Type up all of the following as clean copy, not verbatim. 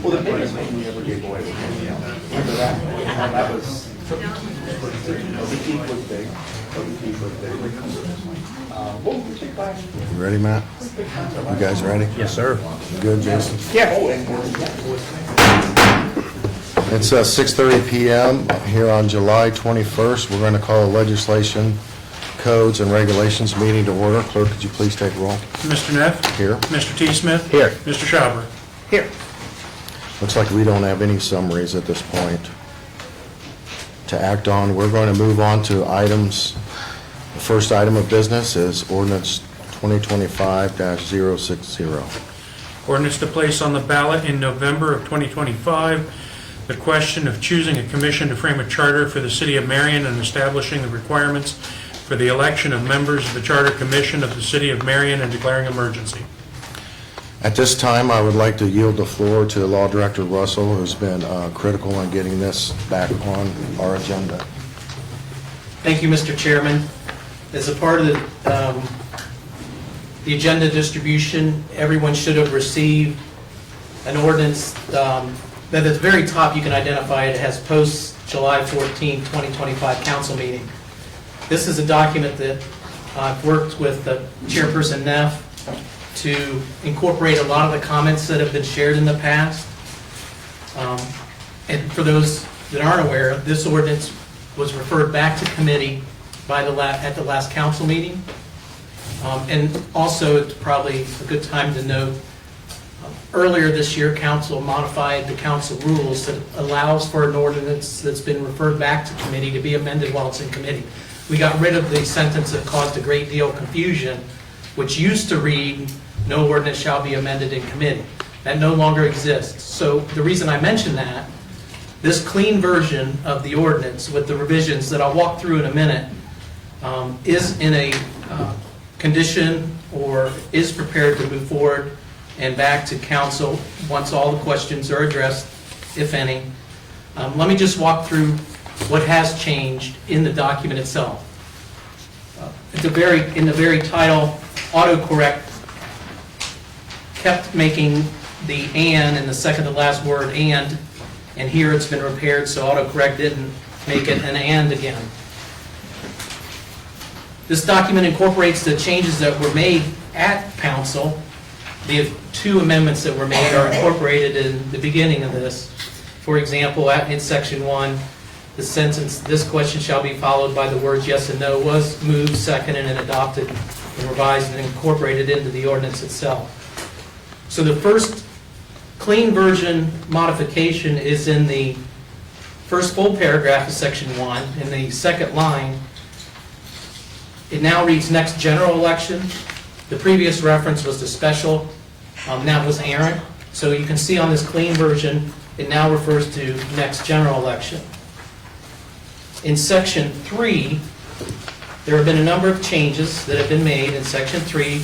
Well, the biggest thing we ever gave away was remember that? That was, the keep was big. What would you take back? You ready, Matt? You guys ready? Yes, sir. You good, Jason? Yeah. Oh, and It's 6:30 p.m. here on July 21st. We're going to call a legislation, codes, and regulations meeting to order. Clerk, could you please take roll? Mr. Neff? Here. Mr. T. Smith? Here. Mr. Schauber? here. Looks like we don't have any summaries at this point to act on. We're going to move on to items. The first item of business is ordinance 2025-060. Ordinance to place on the ballot in November of 2025 the question of choosing a commission to frame a charter for the city of Marion and establishing the requirements for the election of members of the Charter Commission of the city of Marion and declaring emergency. At this time, I would like to yield the floor to Law Director Russell, who's been critical in getting this back on our agenda. Thank you, Mr. Chairman. As a part of the agenda distribution, everyone should have received an ordinance that at the very top you can identify it has post-July 14, 2025 council meeting. This is a document that I've worked with Chairperson Neff to incorporate a lot of the comments that have been shared in the past. And for those that aren't aware, this ordinance was referred back to committee at the last council meeting. And also, it's probably a good time to note, earlier this year, council modified the council rules that allows for an ordinance that's been referred back to committee to be amended while it's in committee. We got rid of the sentence that caused a great deal of confusion, which used to read, "No ordinance shall be amended in committee." That no longer exists. So the reason I mention that, this clean version of the ordinance with the revisions that I'll walk through in a minute is in a condition or is prepared to move forward and back to council once all the questions are addressed, if any. Let me just walk through what has changed in the document itself. In the very title, autocorrect kept making the "and" in the second to last word "and," and here it's been repaired so autocorrect didn't make it an "and" again. This document incorporates the changes that were made at council. The two amendments that were made are incorporated in the beginning of this. For example, in section 1, the sentence, "This question shall be followed by the words yes and no," was moved, seconded, and adopted, and revised and incorporated into the ordinance itself. So the first clean version modification is in the first full paragraph of section 1. In the second line, it now reads "next general election." The previous reference was to special, that was errant. So you can see on this clean version, it now refers to next general election. In section 3, there have been a number of changes that have been made in section 3.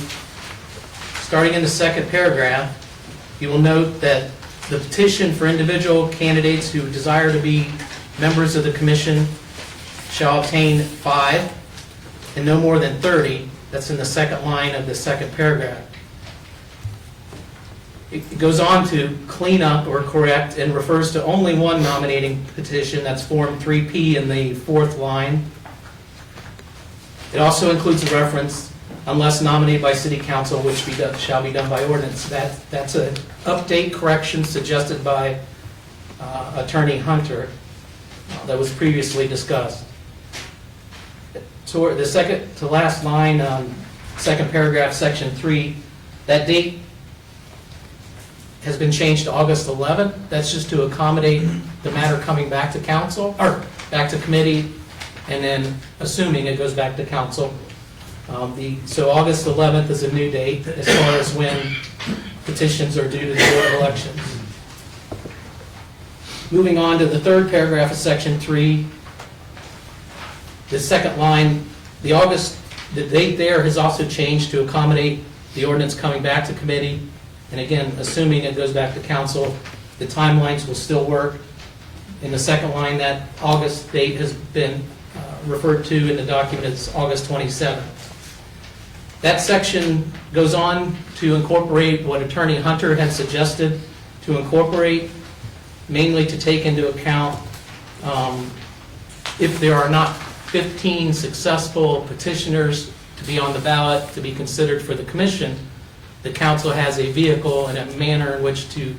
Starting in the second paragraph, you will note that the petition for individual candidates who desire to be members of the commission shall obtain 5 and no more than 30. That's in the second line of the second paragraph. It goes on to clean up or correct and refers to only one nominating petition. That's Form 3P in the fourth line. It also includes a reference, "unless nominated by City Council, which shall be done by ordinance." That's an update correction suggested by Attorney Hunter that was previously discussed. So the second to last line, second paragraph, section 3, that date has been changed to August 11th. That's just to accommodate the matter coming back to council, or back to committee, and then assuming it goes back to council. So August 11th is a new date as far as when petitions are due to the Board of Elections. Moving on to the third paragraph of section 3, the second line, the date there has also changed to accommodate the ordinance coming back to committee. And again, assuming it goes back to council, the timelines will still work. In the second line, that August date has been referred to in the document as August 27th. That section goes on to incorporate what Attorney Hunter had suggested to incorporate, mainly to take into account if there are not 15 successful petitioners to be on the ballot to be considered for the commission, the council has a vehicle and a manner in which to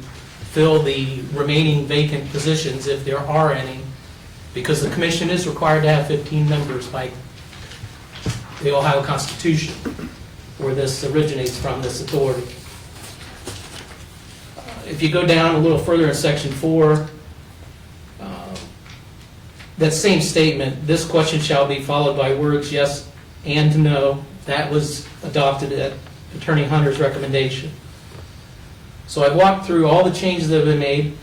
fill the remaining vacant positions, if there are any, because the commission is required to have 15 members by the Ohio Constitution, where this originates from, this authority. If you go down a little further in section 4, that same statement, this question shall be followed by words yes and no, that was adopted at Attorney Hunter's recommendation. So I walked through all the changes that have been made.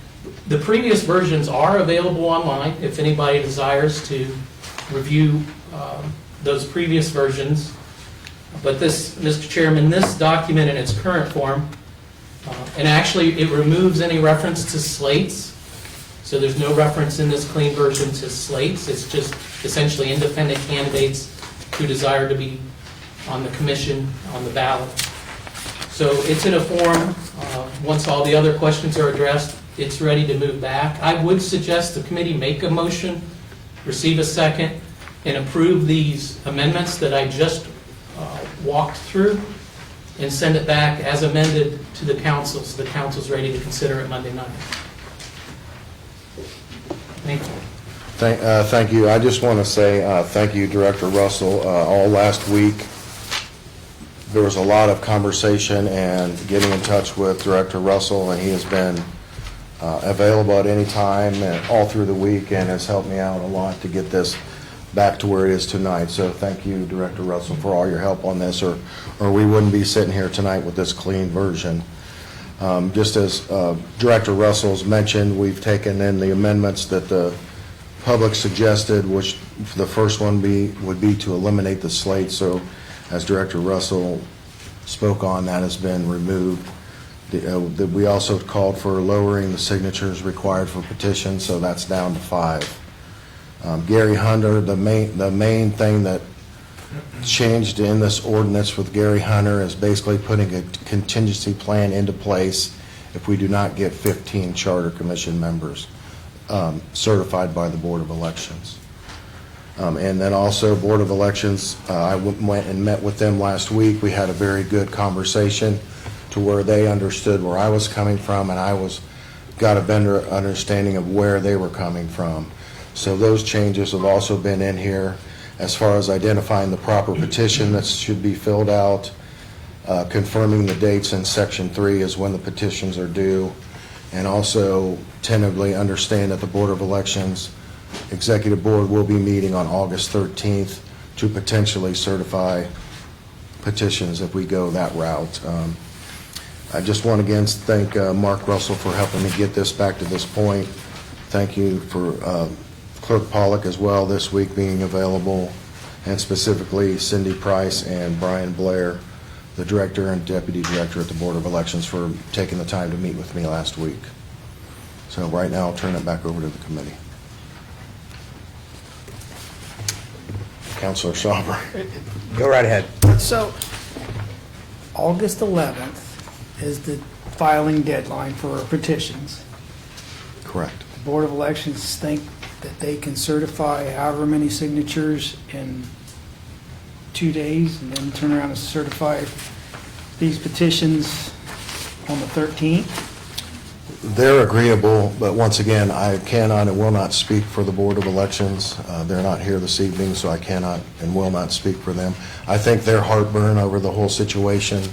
The previous versions are available online if anybody desires to review those previous versions. But this, Mr. Chairman, this document in its current form, and actually it removes any reference to slates. So there's no reference in this clean version to slates. It's just essentially independent candidates who desire to be on the commission, on the ballot. So it's in a form, once all the other questions are addressed, it's ready to move back. I would suggest the committee make a motion, receive a second, and approve these amendments that I just walked through, and send it back as amended to the council, so the council's ready to consider it Monday night. Thank you. Thank you. I just want to say thank you, Director Russell. All last week, there was a lot of conversation and getting in touch with Director Russell, and he has been available at any time and all through the week and has helped me out a lot to get this back to where it is tonight. So thank you, Director Russell, for all your help on this, or we wouldn't be sitting here tonight with this clean version. Just as Director Russell's mentioned, we've taken in the amendments that the public suggested, which the first one would be to eliminate the slate. So as Director Russell spoke on, that has been removed. We also called for lowering the signatures required for petitions, so that's down to 5. Gary Hunter, the main thing that changed in this ordinance with Gary Hunter is basically putting a contingency plan into place if we do not get 15 Charter Commission members certified by the Board of Elections. And then also Board of Elections, I went and met with them last week. We had a very good conversation to where they understood where I was coming from, and I got a better understanding of where they were coming from. So those changes have also been in here as far as identifying the proper petition that should be filled out, confirming the dates in Section 3 is when the petitions are due, and also tentatively understand that the Board of Elections Executive Board will be meeting on August 13th to potentially certify petitions if we go that route. I just want to again thank Mark Russell for helping me get this back to this point. Thank you for Clerk Pollock as well this week being available, and specifically Cindy Price and Brian Blair, the Director and Deputy Director at the Board of Elections, for taking the time to meet with me last week. So right now I'll turn it back over to the committee. Councilor Schauber. Go right ahead. So, August 11th is the filing deadline for petitions. Correct. The Board of Elections think that they can certify however many signatures in 2 days, and then turn around and certify these petitions on the 13th. They're agreeable, but once again, I cannot and will not speak for the Board of Elections. They're not here this evening, so I cannot and will not speak for them. I think their heartburn over the whole situation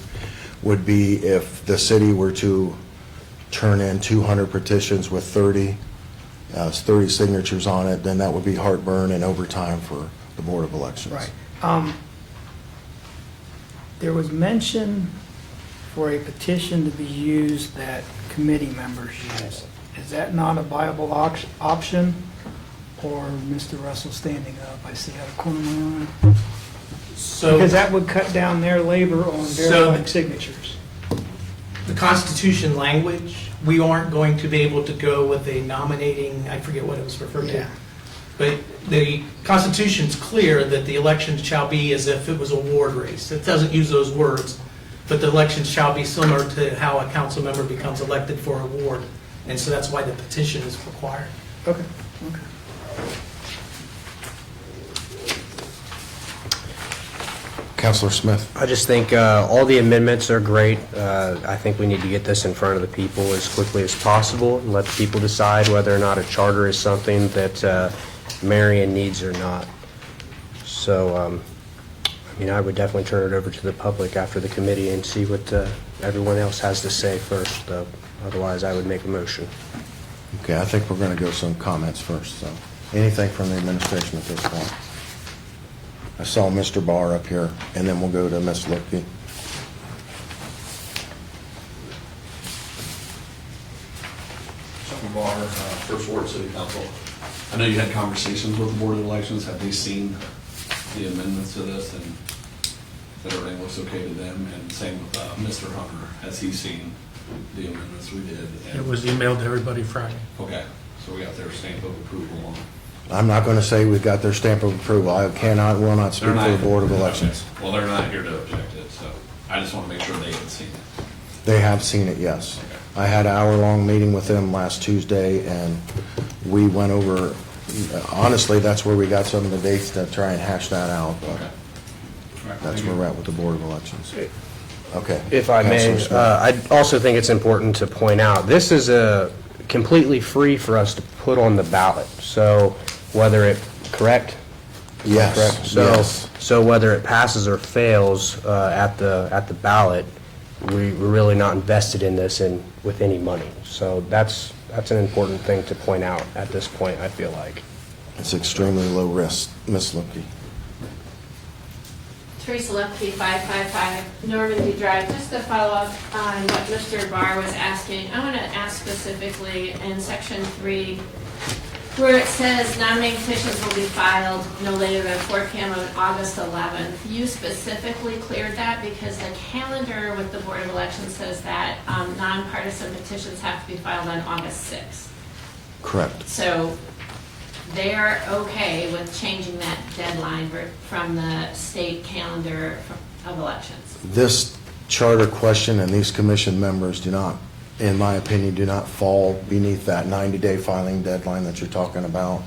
would be if the city were to turn in 200 petitions with 30 signatures on it, then that would be heartburn and overtime for the Board of Elections. Right. There was mention for a petition to be used that committee members use. Is that not a viable option? Or Mr. Russell standing up, I see out of the corner of my eye. So Because that would cut down their labor on verifying signatures. the Constitution language, we aren't going to be able to go with a nominating, I forget what it was referred to. Yeah. But the Constitution's clear that the election shall be as if it was a ward race. It doesn't use those words. but the election shall be similar to how a council member becomes elected for a ward. And so that's why the petition is required. Okay, okay. Counselor Smith? I just think all the amendments are great. I think we need to get this in front of the people as quickly as possible and let the people decide whether or not a charter is something that Marion needs or not. So, I mean, I would definitely turn it over to the public after the committee and see what everyone else has to say first, though. Otherwise, I would make a motion. Okay, I think we're going to go some comments first, so anything from the administration at this point? I saw Mr. Barr up here, and then we'll go to Ms. Lipke. Chuck Barr, First Ward City Council. I know you had conversations with the Board of Elections. Have they seen the amendments to this and that everything looks okay to them? And same with Mr. Hunter. Has he seen the amendments we did? It was emailed to everybody Friday. Okay, so we got their stamp of approval on it. I'm not going to say we've got their stamp of approval. I cannot, will not speak They're for not- the Board of Elections. Okay. Well, they're not here to object it, so I just want to make sure they had seen it. They have seen it, yes. Okay. I had an hour-long meeting with them last Tuesday, and we went over, honestly, that's where we got some of the dates to try and hash that out. But Okay. All right, that's thank where you. we're at with the Board of Elections. Okay. If I may, Counselor Smith. I also think it's important to point out, this is completely free for us to put on the ballot. So whether it, correct? Yes, Correct? yes. So whether it passes or fails at the ballot, we're really not invested in this with any money. So that's an important thing to point out at this point, I feel like. It's extremely low risk. Ms. Lipke. Teresa Lepke, 555 Normandy Drive. Just to follow up on what Mr. Barr was asking, I want to ask specifically in Section 3, where it says nominating petitions will be filed no later than 4 p.m. on August 11th. You specifically cleared that because the calendar with the Board of Elections says that nonpartisan petitions have to be filed on August 6th. Correct. So they're okay with changing that deadline from the state calendar of elections. This charter question and these commission members do not, in my opinion, do not fall beneath that 90-day filing deadline that you're talking about.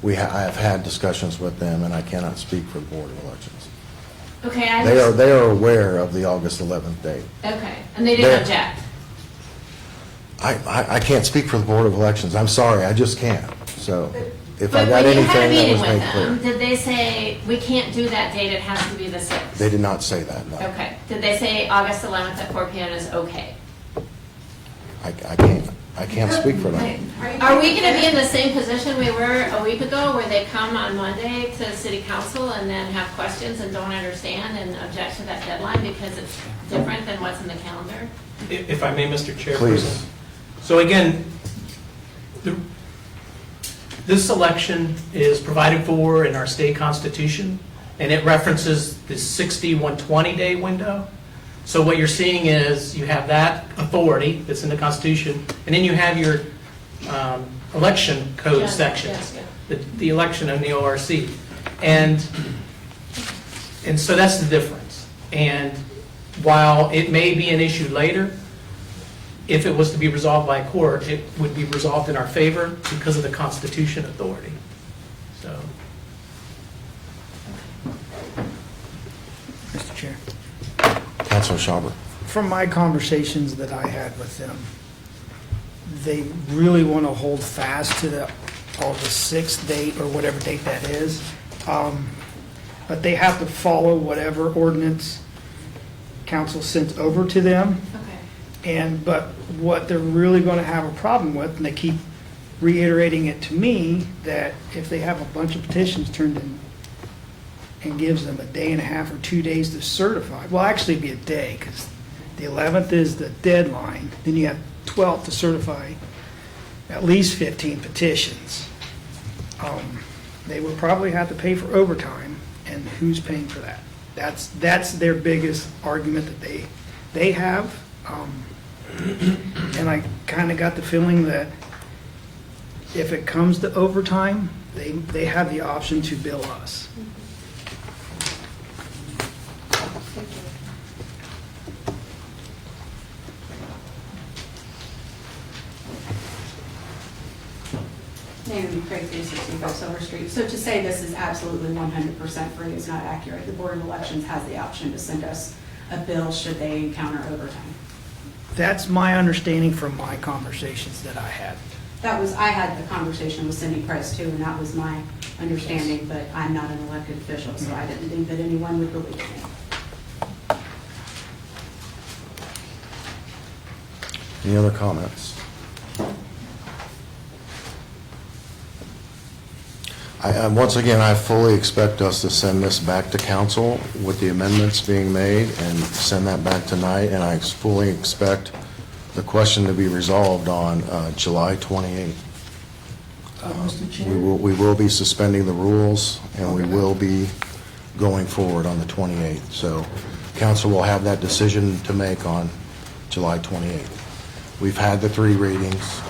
I have had discussions with them, and I cannot speak for the Board of Elections. Okay, They are aware of the August 11th date. Okay, and they didn't They're- object? I can't speak for the Board of Elections. I'm sorry, I just can't. So if I But got when you had a anything, that meeting was with made them, clear. did they say, we can't do that date, it has to be the 6th? They did not say that, no. Okay, did they say August 11th at 4 p.m. is okay? I can't speak for them. Are we going to be in the same position we were a week ago, where they come on Monday to city council and then have questions and don't understand and object to that deadline because it's different than what's in the calendar? If I may, Mr. Chairperson. Please. So again, this election is provided for in our state constitution, and it references the 60, 120-day window. So what you're seeing is you have that authority that's in the Constitution, and then you have your election code Yeah, sections, yeah, the election and the ORC. And so that's the difference. And while it may be an issue later, if it was to be resolved by a court, it would be resolved in our favor because of the Constitution authority. So. Mr. Chair. Councilor Schauber. From my conversations that I had with them, they really want to hold fast to the August 6th date or whatever date that is. But they have to follow whatever ordinance council sends over to them. Okay. But what they're really going to have a problem with, and they keep reiterating it to me, that if they have a bunch of petitions turned in and gives them a day and a half or 2 days to certify, well, actually it'd be a day, because the 11th is the deadline, then you have 12 to certify at least 15 petitions. They would probably have to pay for overtime, and who's paying for that? That's their biggest argument that they have. And I kind of got the feeling that if it comes to overtime, they have the option to bill us. Naomi Craig, 365 Silver Street. So to say this is absolutely 100% free is not accurate. The Board of Elections has the option to send us a bill should they encounter overtime. That's my understanding from my conversations that I had. I had the conversation with Cindy Price too, and that was my understanding, but I'm not an elected official, so I didn't think that anyone would believe me. Any other comments? Once again, I fully expect us to send this back to council with the amendments being made and send that back tonight, and I fully expect the question to be resolved on July 28th. Mr. Chair? We will be suspending the rules, and we will be going forward on the 28th. So council will have that decision to make on July 28th. We've had the 3 readings,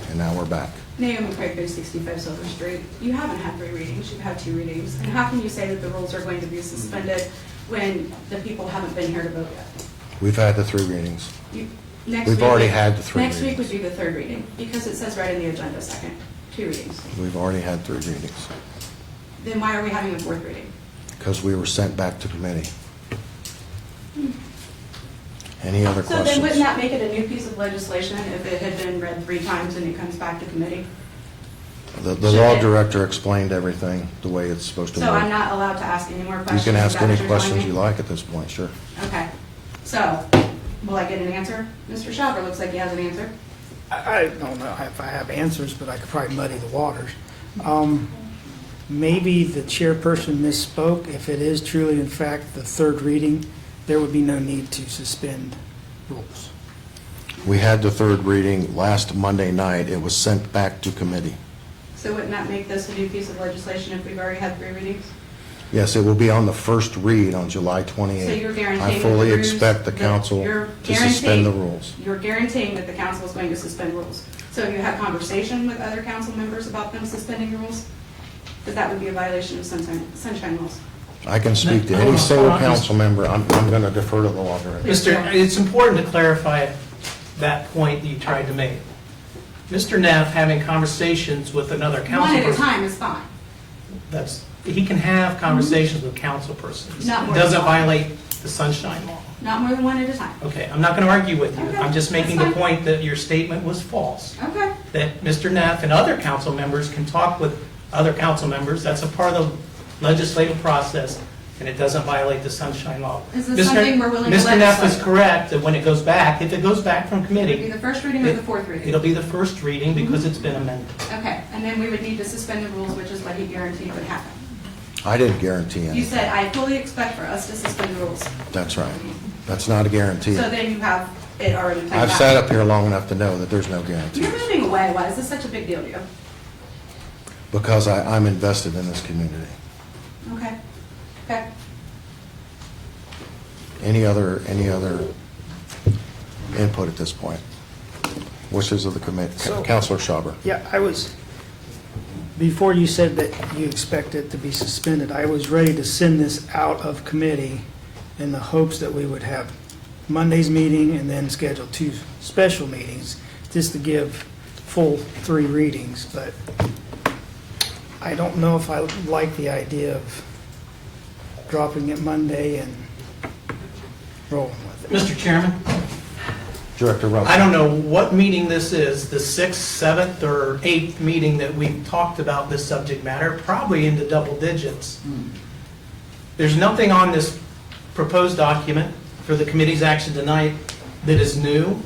and now we're back. Naomi Craig, 365 Silver Street. You haven't had 3 readings, you've had 2 readings. And how can you say that the rules are going to be suspended when the people haven't been here to vote yet? We've had the 3 readings. Next We've week already would- had the 3 Next week readings. would be the 3rd reading, because it says right in the agenda, 2 readings. We've already had 3 readings, Then why are we having a 4th reading? because we were sent back to committee. Any other So then wouldn't questions? that make it a new piece of legislation if it had been read 3 times and it comes back to committee? The should law it- director explained everything the way it's supposed to So I'm work. not allowed to ask any more You questions? can ask Is that any what you're telling questions me? you like at this point, sure. Okay. So, will I get an answer? Mr. Schauber looks like he has an answer. I don't know if I have answers, but I could probably muddy the waters. Maybe the chairperson misspoke. If it is truly, in fact, the 3rd reading, there would be no need to suspend rules. We had the 3rd reading last Monday night. It was sent back to committee. So wouldn't that make this a new piece of legislation if we've already had 3 readings? Yes, it will be on the first read on July 28th. So you're guaranteeing I that fully the rules- expect the that council you're to suspend the guaranteeing- rules. You're guaranteeing that the council is going to suspend rules. So have you had conversation with other council members about them suspending rules? Because that would be a violation of sunshine laws. I can speak to Hold any on, single hold on. council member. I'm going to defer to the law director. It's important to clarify that point that you tried to make. Mr. Neff having conversations with another council One at a person. time is fine. He can have conversations with council persons. Not more It doesn't than one. violate the sunshine law. Not more than one at a time. Okay, I'm not going to argue with you. Okay, I'm just making the that's fine. point that your statement was false. Okay. That Mr. Neff and other council members can talk with other council members. That's a part of the legislative process, and it doesn't violate the sunshine law. Is this something we're willing to Mr. Neff is legislate? correct that when it goes back, if it goes back from Would it be committee, the first reading or the 4th reading? it'll be the first reading because it's been amended. Okay, and then we would need to suspend the rules, which is what he guaranteed would happen. I didn't guarantee You anything. said, I fully expect for us to suspend the rules. That's right. That's not a guarantee. So then you have it already planned out. I've sat up here long enough to know that there's no guarantees, You're moving away. Why is this such a big deal to you? because I'm invested in this community. Okay. Okay. Any other input at this point? Wishes of the committee. Councilor Schauber. Yeah, before you said that you expect it to be suspended, I was ready to send this out of committee in the hopes that we would have Monday's meeting and then schedule 2 special meetings, just to give full 3 readings, but I don't know if I like the idea of dropping it Monday and rolling with it. Mr. Chairman, Director Russell. I don't know what meeting this is, the 6th, 7th, or 8th meeting that we've talked about this subject matter, probably into double digits. There's nothing on this proposed document for the committee's action tonight that is new,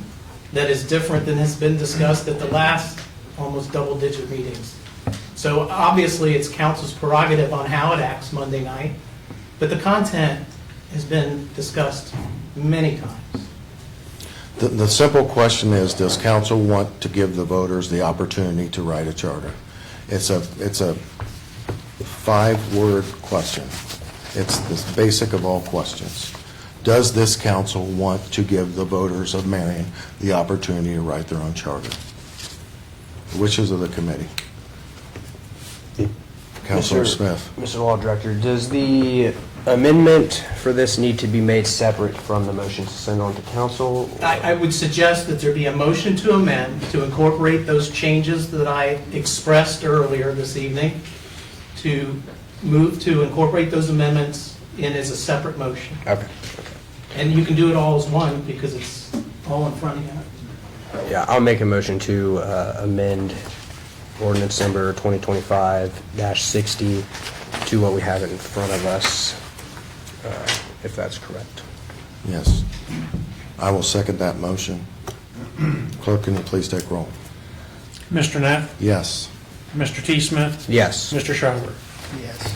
that is different than has been discussed at the last almost double-digit meetings. So obviously, it's council's prerogative on how it acts Monday night, but the content has been discussed many times. The simple question is, does council want to give the voters the opportunity to write a charter? It's a 5-word question. It's the basic of all questions. Does this council want to give the voters of Marion the opportunity to write their own charter? Wishes of the committee. Councilor Smith. Mr. Law Director, does the amendment for this need to be made separate from the motion to send on to council? I would suggest that there be a motion to amend to incorporate those changes that I expressed earlier this evening, to move to incorporate those amendments in as a separate motion. Okay. And you can do it all as one because it's all in front of you. Yeah, I'll make a motion to amend ordinance number 2025-60 to what we have in front of us, if that's correct. Yes. I will second that motion. Clerk, can you please take roll? Mr. Neff? Yes. Mr. T. Smith? Yes. Mr. Schauber? Yes.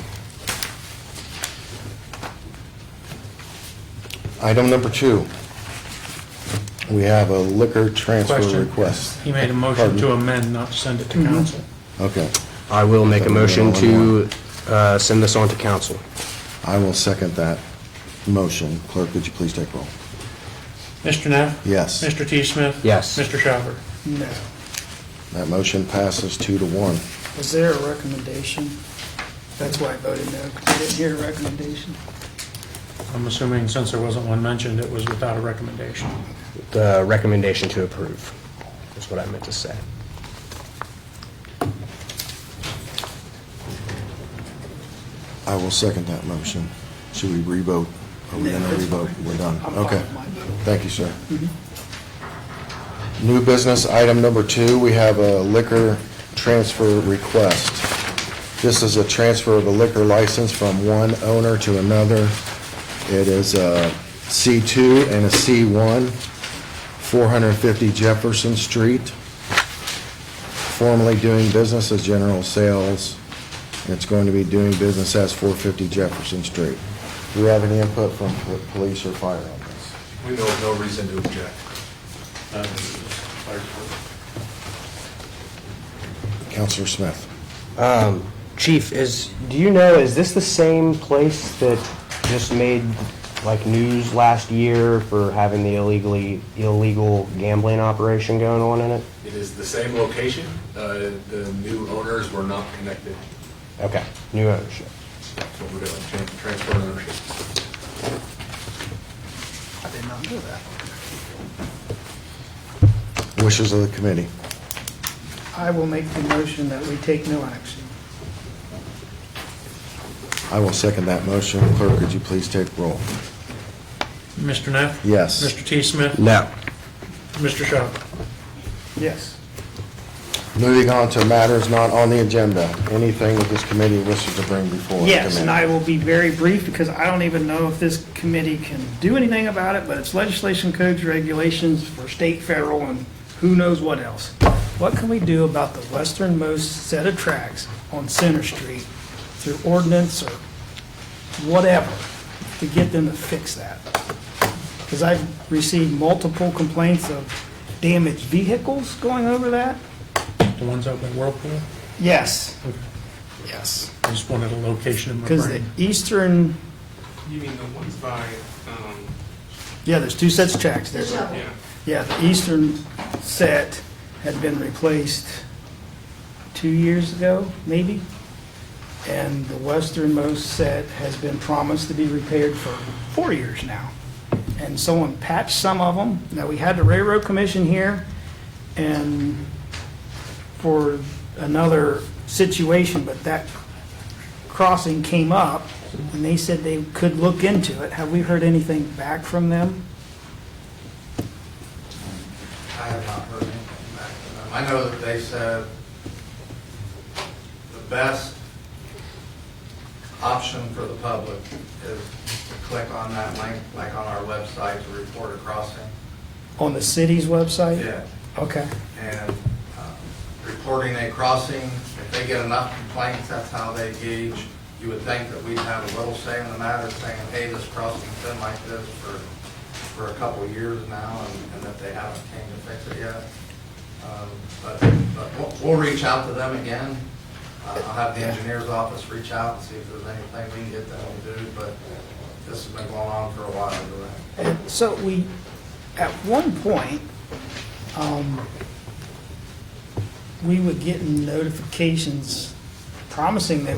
Item number 2. We have a liquor transfer Question. request. He made a motion Pardon? to amend, not to send it to council. Okay. I will make a Then we're motion all in to send this on to council. I will second that motion. Clerk, would you please take roll? Mr. Neff? Yes. Mr. T. Smith? Yes. Mr. Schauber? No. That motion passes 2-1. Was there a recommendation? That's why I voted no, because I didn't hear a recommendation. I'm assuming since there wasn't one mentioned, it was without a recommendation. The recommendation to approve is what I meant to say. I will second that motion. Should we revote? Are we going to revote? We're done. I'm fine Okay. with my vote. Thank you, sir. New business, item number 2, we have a liquor transfer request. This is a transfer of a liquor license from one owner to another. It is a C2 and a C1, 450 Jefferson Street, formerly doing business as General Sales. It's going to be doing business as 450 Jefferson Street. Do we have any input from police or fire on this? We know of no reason to object. Counselor Smith? Chief, do you know, is this the same place that just made like news last year for having the illegal gambling operation going on in it? It is the same location. The new owners were not connected. Okay, new ownership. That's what we're doing, transfer ownership. I did not know that. Wishes of the committee. I will make the motion that we take no action. I will second that motion. Clerk, could you please take roll? Mr. Neff? Yes. Mr. T. Smith? No. Mr. Schauber? Yes. Moving on to matters not on the agenda. Anything that this committee wishes to bring before the Yes, and I committee? will be very brief because I don't even know if this committee can do anything about it, but it's legislation, codes, regulations for state, federal, and who knows what else. What can we do about the westernmost set of tracks on Center Street through ordinance or whatever to get them to fix that? Because I've received multiple complaints of damaged vehicles going over that. The ones out by Whirlpool? Yes. Okay. Yes. I just wanted a location in my Because the brain. eastern, You mean the ones by, yeah, there's two sets of tracks there. yeah. Yeah, the eastern set had been replaced 2 years ago, maybe. And the westernmost set has been promised to be repaired for 4 years now. And someone patched some of them. Now, we had the railroad commission here and for another situation, but that crossing came up and they said they could look into it. Have we heard anything back from them? I have not heard anything back from them. I know that they said the best option for the public is to click on that link, like on our website, to report a crossing. On the city's website? Yeah. Okay. And reporting a crossing, if they get enough complaints, that's how they gauge. You would think that we'd have a little say in the matter, saying, hey, this crossing's been like this for a couple of years now, and that they haven't came to fix it yet. But we'll reach out to them again. I'll have the engineer's office reach out and see if there's anything we can get them to do, but this has been going on for a while, correct? And so we, at one point, we were getting notifications promising they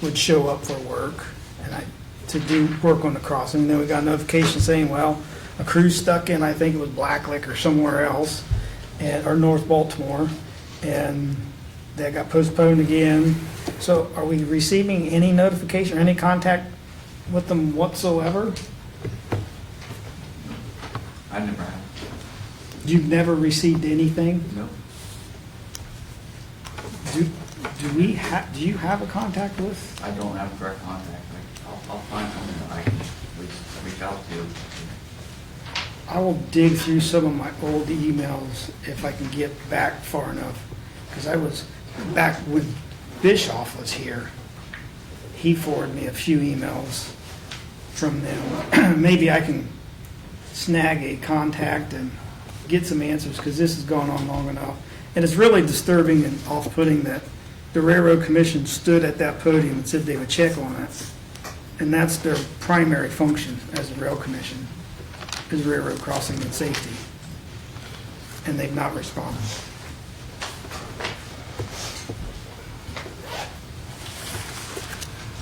would show up for work. And I to do work on the crossing. Then we got a notification saying, well, a crew's stuck in, I think it was Blacklick or somewhere else, or North Baltimore, and that got postponed again. So are we receiving any notification or any contact with them whatsoever? I never have. You've never received anything? No. Do you have a contact with? I don't have direct contact. I'll find someone that I can reach out to. I will dig through some of my old emails if I can get back far enough. Because I was back when Bischoff was here. He forwarded me a few emails from them. Maybe I can snag a contact and get some answers, because this has gone on long enough. And it's really disturbing and off-putting that the Railroad Commission stood at that podium and said they would check on it. And that's their primary function as a rail commission, is railroad crossing and safety. And they've not responded.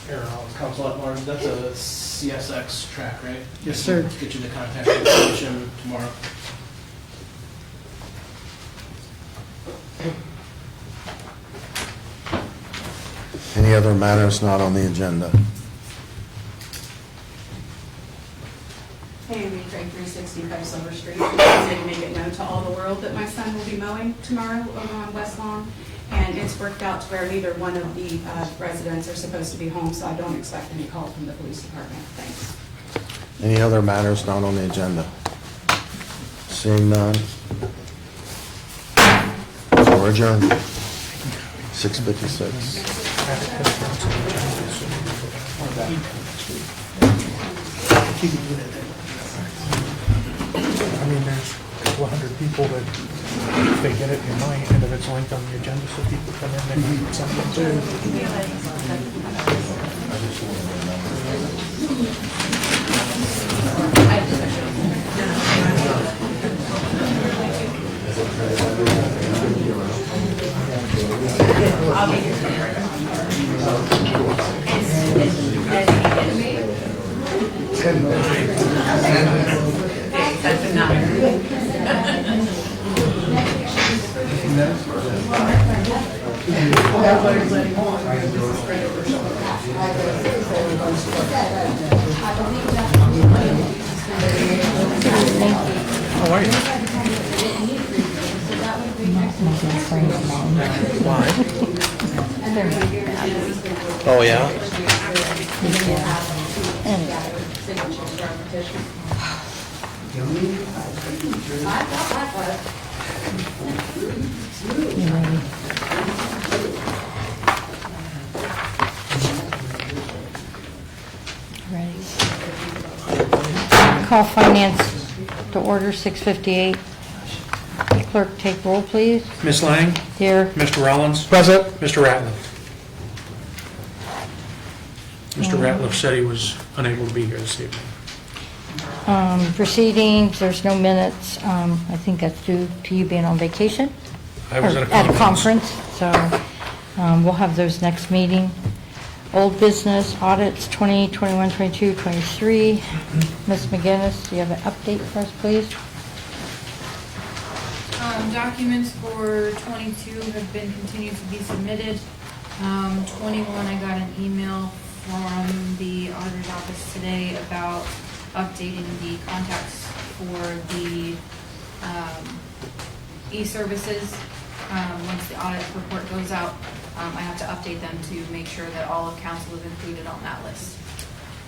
Aaron Rollins, Council at Large, that's a CSX track, right? Yes, sir. Get you the contact information tomorrow. Any other matters not on the agenda? Hey, we trade 365 Silver Street. I did make it known to all the world that my son will be mowing tomorrow over on West Lawn. And it's worked out to where neither one of the residents are supposed to be home, so I don't expect any call from the police department. Thanks. Any other matters not on the agenda? Seeing none? We're adjourned. 6:56. I mean, there's a couple of hundred people that, if they get it in my end of its length on the agenda, so people come in and need something too. How are you? Oh, yeah? Ready. Call finance to order 6:58. Clerk, take roll, please. Ms. Lang? Here. Mr. Rollins? Present. Mr. Ratliff? Mr. Ratliff said he was unable to be here this evening. Proceedings, there's no minutes. I think that's due to you being on vacation. I was Or at a conference. so we'll have those next meeting. Old business audits 20, 21, 22, 23. Ms. McGinnis, do you have an update for us, please? Documents for 22 have been continued to be submitted. 21, I got an email from the auditor's office today about updating the contacts for the e-services. Once the audit report goes out, I have to update them to make sure that all of council is included on that list.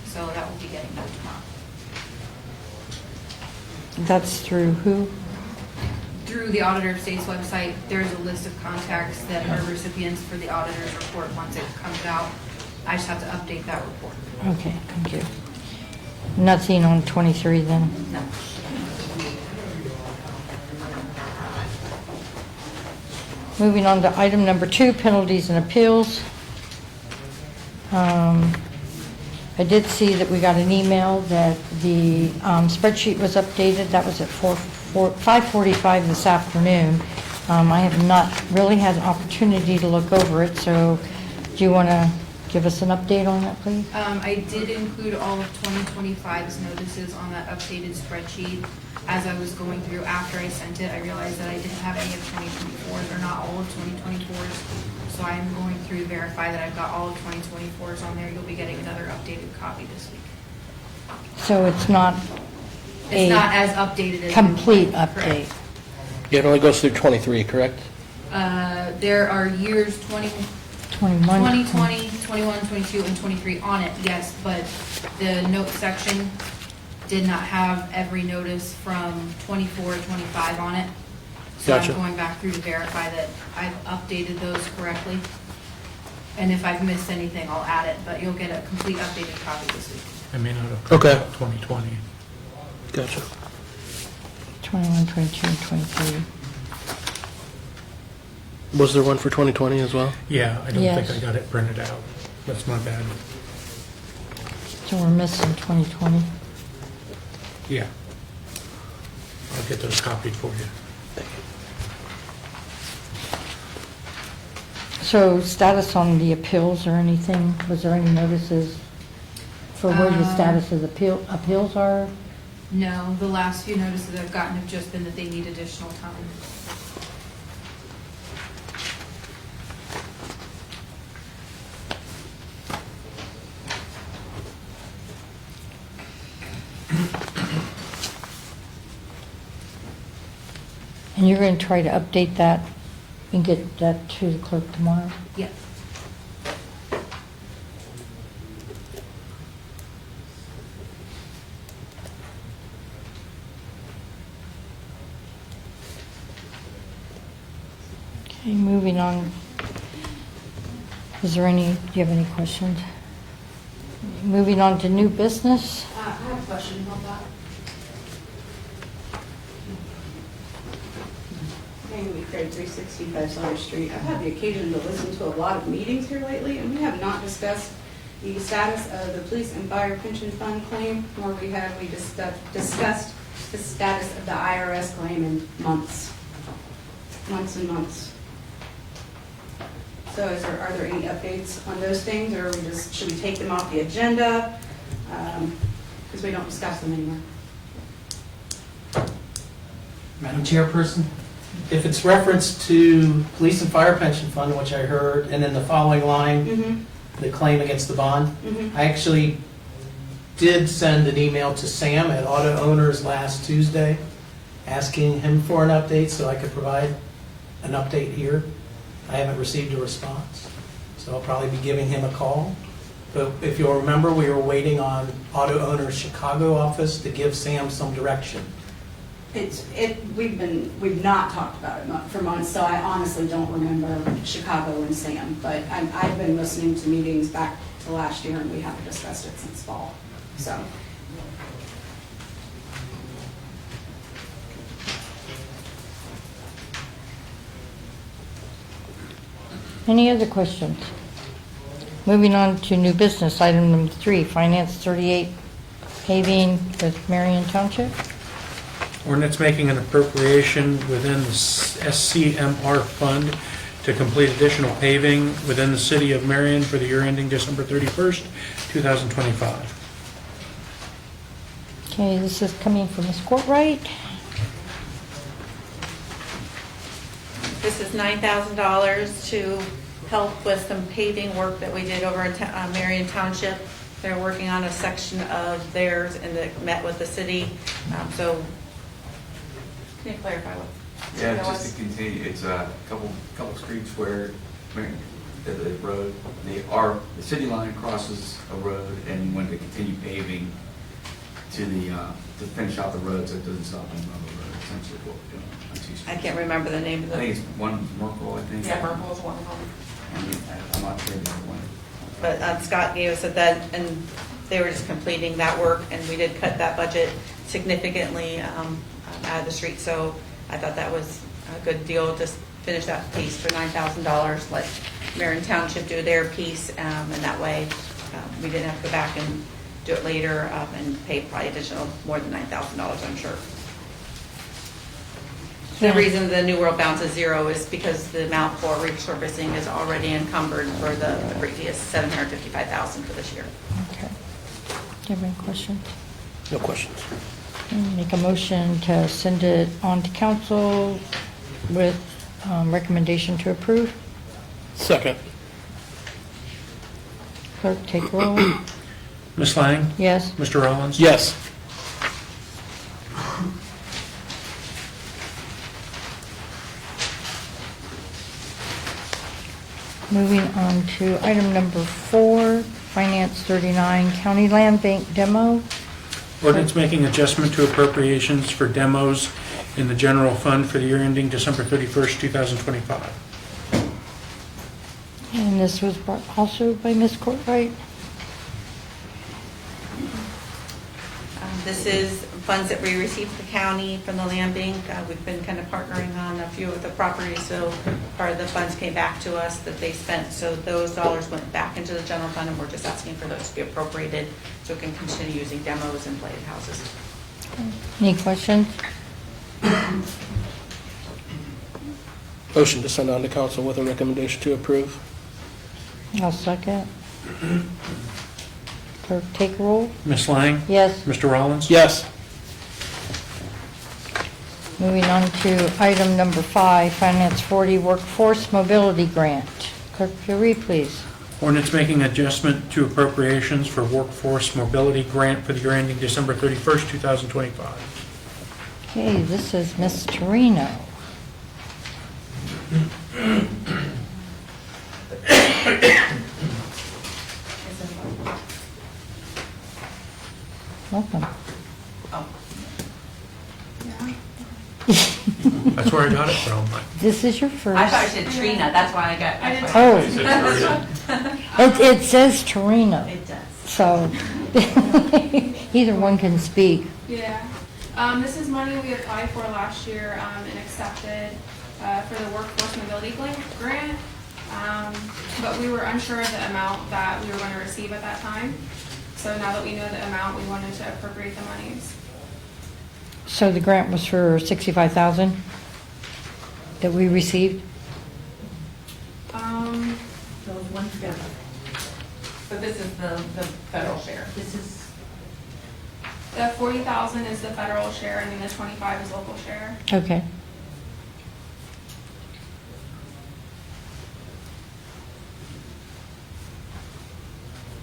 So that will be getting done tomorrow. That's through who? Through the Auditor of State's website, there's a list of contacts that are recipients for the auditor's report once it comes out. I just have to update that report. Okay, thank you. Nothing on 23 then? No. Moving on to item number 2, penalties and appeals. I did see that we got an email that the spreadsheet was updated. That was at 5:45 this afternoon. I have not really had an opportunity to look over it, so do you want to give us an update on that, please? I did include all of 2025's notices on that updated spreadsheet. As I was going through after I sent it, I realized that I didn't have any of 2024's or not all of 2024's. So I'm going through to verify that I've got all of 2024's on there. You'll be getting another updated copy this week. So it's not It's not a as updated as. complete Correct. update. Yeah, it only goes through 23, correct? There are years 21. 2020, 21, 22, and 23 on it, yes, but the note section did not have every notice from 24, 25 on it. So Gotcha. I'm going back through to verify that I've updated those correctly. And if I've missed anything, I'll add it, but you'll get a complete updated copy this week. I may not have. Okay. 2020. Gotcha. 21, 22, and 23. Was there one for 2020 as well? Yeah, I don't Yes. think I got it printed out. That's my bad. So we're missing 2020. Yeah. I'll get those copied for you. So status on the appeals or anything? Was there any notices for where the status of the appeals are? No, the last few notices I've gotten have just been that they need additional time. And you're going to try to update that and get that to the clerk tomorrow? Yes. Okay, moving on. Is there any, do you have any questions? Moving on to new business. I have a question about that. Amy Craig, 365 Summer Street. I've had the occasion to listen to a lot of meetings here lately, and we have not discussed the status of the police and fire pension fund claim, nor have we discussed the status of the IRS claim in months and months. So are there any updates on those things, or should we take them off the agenda? Because we don't discuss them anymore. Madam Chairperson, if it's reference to police and fire pension fund, which I heard, and then the following line, the claim against the bond, I actually did send an email to Sam at Auto Owners last Tuesday, asking him for an update so I could provide an update here. I haven't received a response, so I'll probably be giving him a call. But if you'll remember, we were waiting on Auto Owners Chicago office to give Sam some direction. We've not talked about it for months, so I honestly don't remember Chicago and Sam. But I've been listening to meetings back to last year, and we haven't discussed it since fall. So. Any other questions? Moving on to new business, item number 3, Finance 38 paving with Marion Township. Ordinance making an appropriation within the SCMR fund to complete additional paving within the city of Marion for the year ending December 31st, 2025. Okay, this is coming from Ms. Courtwright. This is $9,000 to help with some paving work that we did over in Marion Township. They're working on a section of theirs and they met with the city. So, can you clarify what? Yeah, just to continue, it's a couple streets where the road, the city line crosses a road and you want to continue paving to finish out the road so it doesn't stop on the road, essentially what we're doing. I can't remember the name of I the. think it's one Merkel, I think. Yeah, Merkel is one of them. I'm not sure the other one. But Scott gave us that, and they were just completing that work, and we did cut that budget significantly out of the street. So I thought that was a good deal, just finish that piece for $9,000, let Marion Township do their piece, and that way we didn't have to go back and do it later and pay probably additional more than $9,000, I'm sure. The Yeah. reason the New World bounce is 0 is because the amount for resurfacing is already encumbered for the previous $755,000 for this year. Okay. Do you have any questions? No questions. Make a motion to send it on to council with recommendation to approve. Second. Clerk, take roll. Ms. Lang? Yes. Mr. Rollins? Yes. Moving on to item number 4, Finance 39, County Land Bank demo. Ordinance making adjustment to appropriations for demos in the general fund for the year ending December 31st, 2025. And this was brought also by Ms. Courtwright. This is funds that we received from the county from the land bank. We've been kind of partnering on a few of the properties, so part of the funds came back to us that they spent. So those dollars went back into the general fund, and we're just asking for those to be appropriated so we can continue using demos and blighted houses. Any questions? Motion to send on to council with a recommendation to approve. I'll second. Clerk, take roll. Ms. Lang? Yes. Mr. Rollins? Yes. Moving on to item number 5, Finance 40, Workforce Mobility Grant. Clerk, if you'll read, please. Ordinance making adjustment to appropriations for workforce mobility grant for the year ending December 31st, 2025. Okay, this is Ms. Torino. Welcome. That's where I got it from. This is your first. I thought it said Trina, that's why I got. It says Torino. It does. So either one can speak. Yeah. This is money we applied for last year and accepted for the workforce mobility grant. But we were unsure of the amount that we were going to receive at that time. So now that we know the amount, we wanted to appropriate the monies. So the grant was for $65,000 that we received? But this is the federal share. This is, the 40,000 is the federal share, and then the 25 is local share. Okay.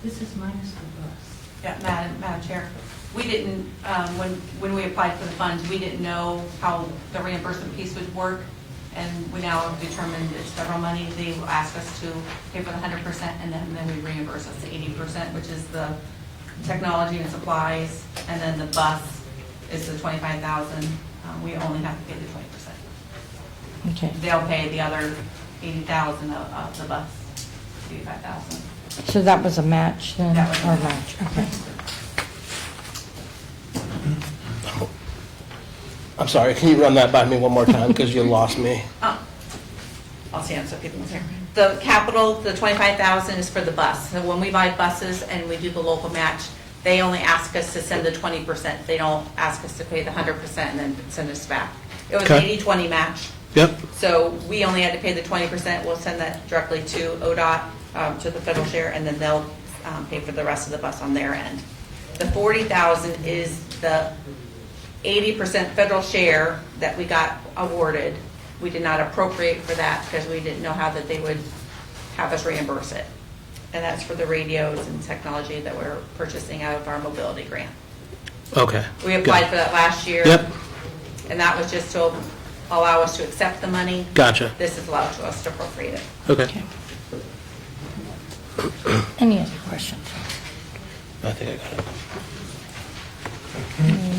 This is minus the bus. Yeah, Madam Chair. We didn't, when we applied for the funds, we didn't know how the reimbursement piece would work, and we now have determined it's federal money. They will ask us to pay for the 100%, and then we reimburse us the 80%, which is the technology and supplies, and then the bus is the 25,000. We only have to pay the 20%. Okay. They'll pay the other 80,000 of the bus, 85,000. So that was a match then? That was a Or match. Okay. I'm sorry, can you run that by me one more time, because you lost me? I'll stand so people can hear. The capital, the 25,000 is for the bus. So when we buy buses and we do the local match, they only ask us to send the 20%. They don't ask us to pay the 100% and then send us back. It was an Okay. 80-20 match. Yep. So we only had to pay the 20%. We'll send that directly to ODOT, to the federal share, and then they'll pay for the rest of the bus on their end. The 40,000 is the 80% federal share that we got awarded. We did not appropriate for that because we didn't know how that they would have us reimburse it. And that's for the radios and technology that we're purchasing out of our mobility grant. Okay. We applied for that last year. Yep. And that was just to allow us to accept the money. Gotcha. This is allowed to us to appropriate it. Okay. Any other questions? I think I got it.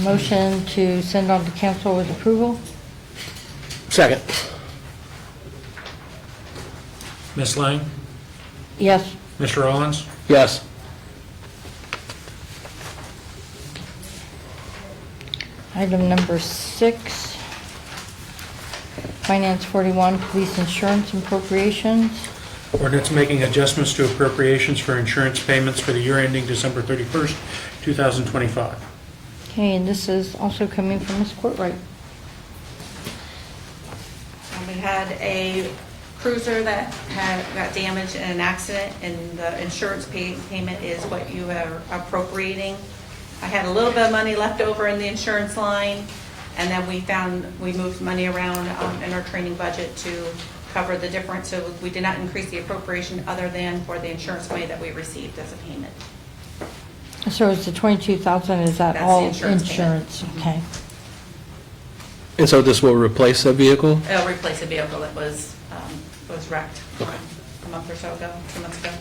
Motion to send on to council with approval? Second. Ms. Lang? Yes. Mr. Rollins? Yes. Item number 6, Finance 41, Police Insurance Appropriations. Ordinance making adjustments to appropriations for insurance payments for the year ending December 31st, 2025. Okay, and this is also coming from Ms. Courtwright. had a cruiser that got damaged in an accident, and the insurance payment is what you are appropriating. I had a little bit of money left over in the insurance line, and then we moved money around in our training budget to cover the difference. So we did not increase the appropriation other than for the insurance money that we received as a payment. So is the 22,000, is that That's the all insurance insurance? Okay. And so this will replace a vehicle? It'll replace a vehicle that was wrecked a month or so ago, 2 months ago.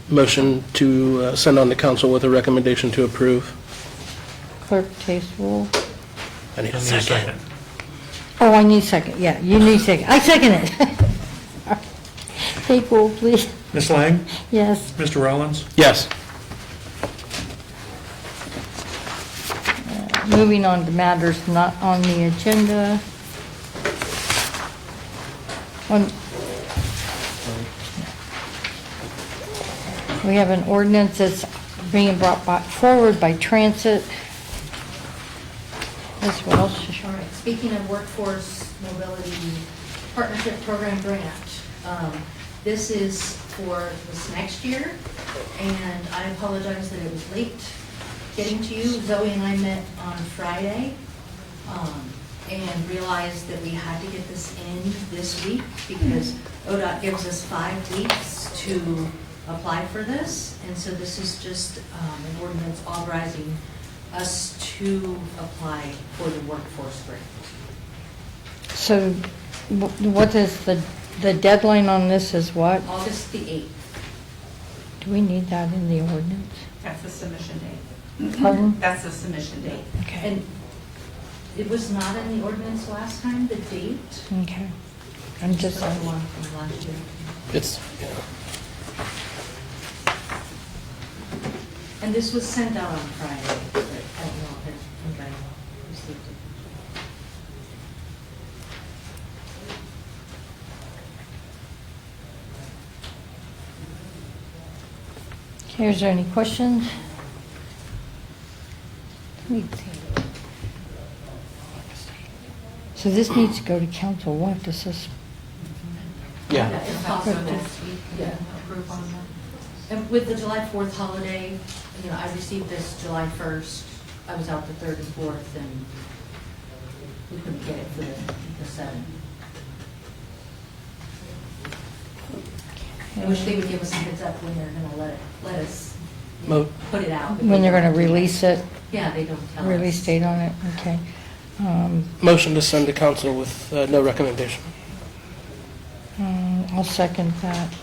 Motion to send on to council with a recommendation to approve. Clerk Case roll. I need I a need a second. second. Oh, I need second, yeah, you need second. I second it. Take roll, please. Ms. Lang? Yes. Mr. Rollins? Yes. Moving on to matters not on the agenda. We have an ordinance that's being brought forward by Transit. Ms. Welsh. All right, speaking of workforce mobility partnership program grant, this is for this next year, and I apologize that it was late getting to you. Zoe and I met on Friday and realized that we had to get this in this week because ODOT gives us 5 weeks to apply for this, and so this is just an ordinance authorizing us to apply for the workforce grant. So what is the deadline on this is what? August the 8th. Do we need that in the ordinance? That's the submission date. Pardon? That's the submission date. Okay. And it was not in the ordinance last time, the date. Okay. I'm just, The one from last year. It's, And this was sent out on Friday, but I don't know if anybody received it. okay, is there any questions? Let me see. So this needs to go to council. What does this? yeah. If possible, yeah, approve on that. And with the July 4th holiday, you know, I received this July 1st. I was out the 3rd and 4th, and we couldn't get it for the 7th. I wish they would give us a heads up when they're gonna let us you know, put it out. When they're going to release it? Yeah, they don't tell us. Release date on it? Okay. Motion to send to council with no recommendation. I'll second that.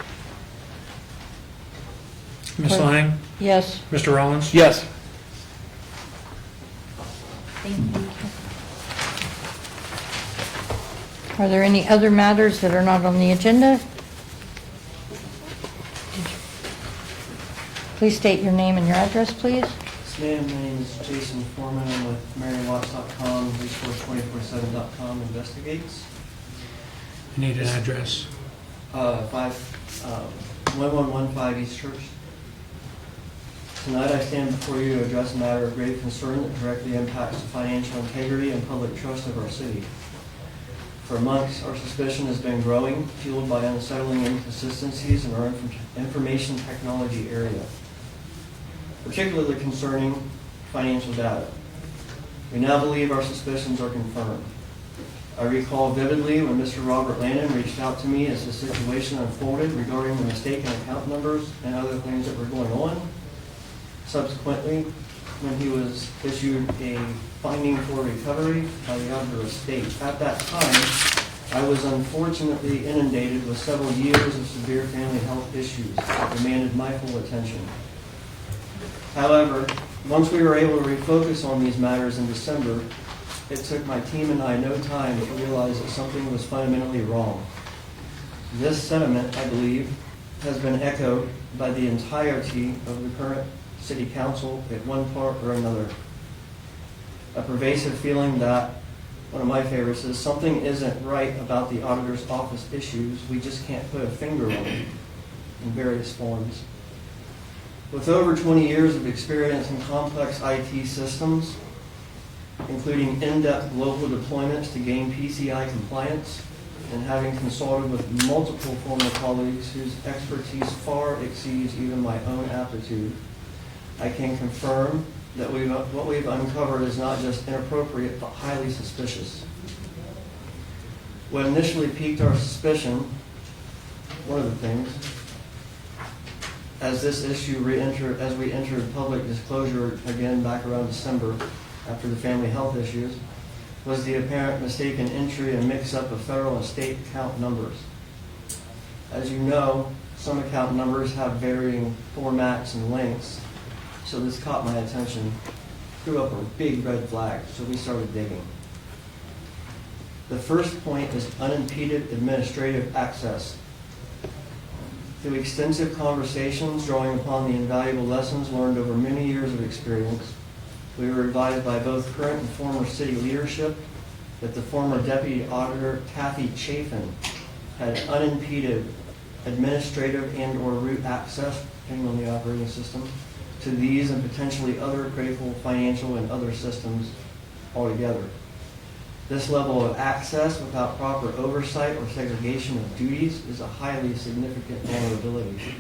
Ms. Lang? Yes. Mr. Rollins? Yes. Thank you. Are there any other matters that are not on the agenda? Please state your name and your address, please. Yes, ma'am. My name is Jason Foreman. I'm with MarionWatts.com, Resource247.com investigates. I need an address. 1115 East Church. Tonight I stand before you to address a matter of grave concern that directly impacts the financial integrity and public trust of our city. For months, our suspicion has been growing, fueled by unsettling inconsistencies in our information technology area, particularly concerning financial data. We now believe our suspicions are confirmed. I recall vividly when Mr. Robert Landon reached out to me as the situation unfolded regarding the mistaken account numbers and other things that were going on. Subsequently, when he was issued a finding for recovery by the auditor of state. At that time, I was unfortunately inundated with several years of severe family health issues that demanded my full attention. However, once we were able to refocus on these matters in December, it took my team and I no time to realize that something was fundamentally wrong. This sentiment, I believe, has been echoed by the entirety of the current City Council at one part or another. A pervasive feeling that, one of my favorites is, something isn't right about the auditor's office issues, we just can't put a finger on it in various forms. With over 20 years of experience in complex IT systems, including in-depth global deployments to gain PCI compliance, and having consulted with multiple former colleagues whose expertise far exceeds even my own aptitude, I can confirm that what we've uncovered is not just inappropriate, but highly suspicious. What initially piqued our suspicion, one of the things, as we entered public disclosure again back around December after the family health issues, was the apparent mistaken entry and mix-up of federal and state account numbers. As you know, some account numbers have varying formats and lengths, so this caught my attention, threw up a big red flag, so we started digging. The first point is unimpeded administrative access. Through extensive conversations drawing upon the invaluable lessons learned over many years of experience, we were advised by both current and former city leadership that the former Deputy Auditor Kathy Chafin had unimpeded administrative and/or root access, depending on the operating system, to these and potentially other critical financial and other systems altogether. This level of access without proper oversight or segregation of duties is a highly significant vulnerability.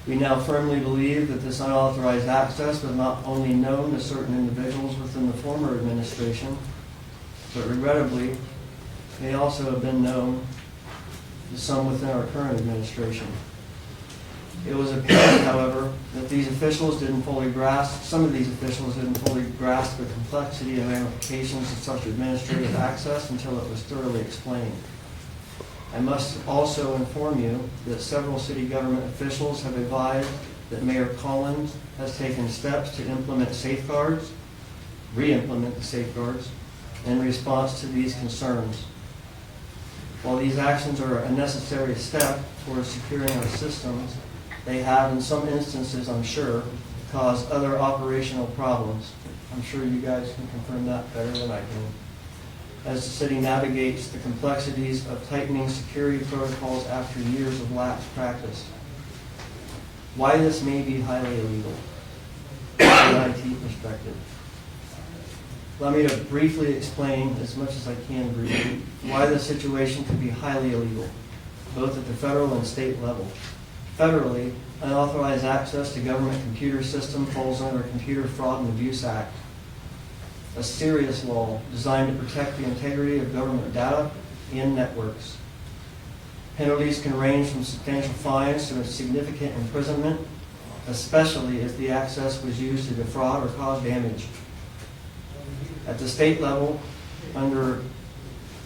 We now firmly believe that this unauthorized access was not only known to certain individuals within the former administration, but regrettably may also have been known to some within our current administration. It was apparent, however, that some of these officials didn't fully grasp the complexity and ramifications of such administrative access until it was thoroughly explained. I must also inform you that several city government officials have advised that Mayor Collins has taken steps to implement safeguards, re-implement the safeguards, in response to these concerns. While these actions are a necessary step towards securing our systems, they have, in some instances, I'm sure, caused other operational problems. I'm sure you guys can confirm that better than I can. As the city navigates the complexities of tightening security protocols after years of lax practice. Why this may be highly illegal from an IT perspective. Allow me to briefly explain, as much as I can briefly, why this situation could be highly illegal, both at the federal and state level. Federally, unauthorized access to government computer system falls under the Computer Fraud and Abuse Act, a serious law designed to protect the integrity of government data and networks. Penalties can range from substantial fines to significant imprisonment, especially if the access was used to defraud or cause damage. At the state level, under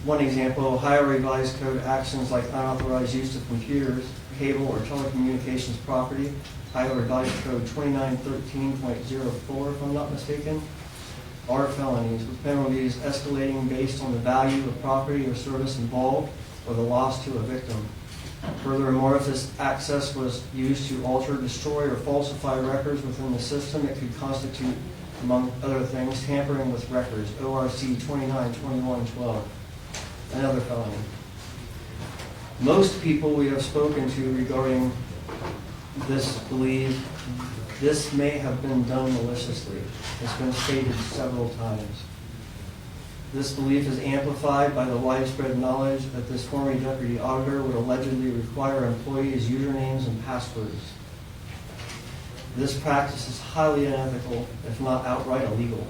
one example, Ohio Revised Code actions like unauthorized use of computers, cable, or telecommunications property, Ohio Revised Code 2913.04, if I'm not mistaken, are felonies with penalties escalating based on the value of property or service involved or the loss to a victim. Furthermore, if this access was used to alter, destroy, or falsify records within the system, it could constitute, among other things, tampering with records, ORC 292112, another felony. Most people we have spoken to regarding this believe this may have been done maliciously. It's been stated several times. This belief is amplified by the widespread knowledge that this former deputy auditor would allegedly require employees' usernames and passwords. This practice is highly unethical, if not outright illegal.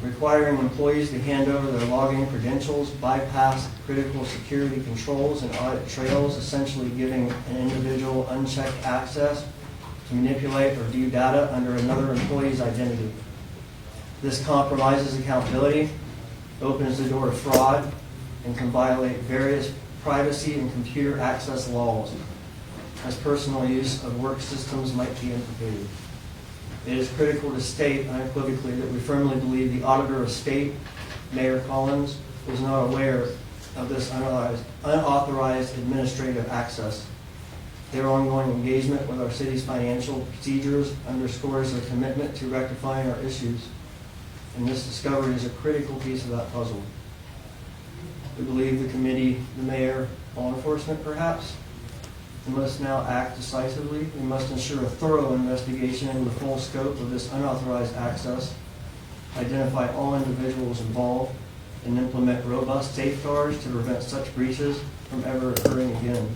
Requiring employees to hand over their login credentials, bypass critical security controls, and audit trails, essentially giving an individual unchecked access to manipulate or view data under another employee's identity. This compromises accountability, opens the door to fraud, and can violate various privacy and computer access laws, as personal use of work systems might be implicated. It is critical to state unequivocally that we firmly believe the Auditor of State, Mayor Collins, was not aware of this unauthorized administrative access. Their ongoing engagement with our city's financial procedures underscores their commitment to rectifying our issues, and this discovery is a critical piece of that puzzle. We believe the committee, the mayor, law enforcement perhaps, we must now act decisively. We must ensure a thorough investigation into the full scope of this unauthorized access identify all individuals involved, and implement robust safeguards to prevent such breaches from ever occurring again.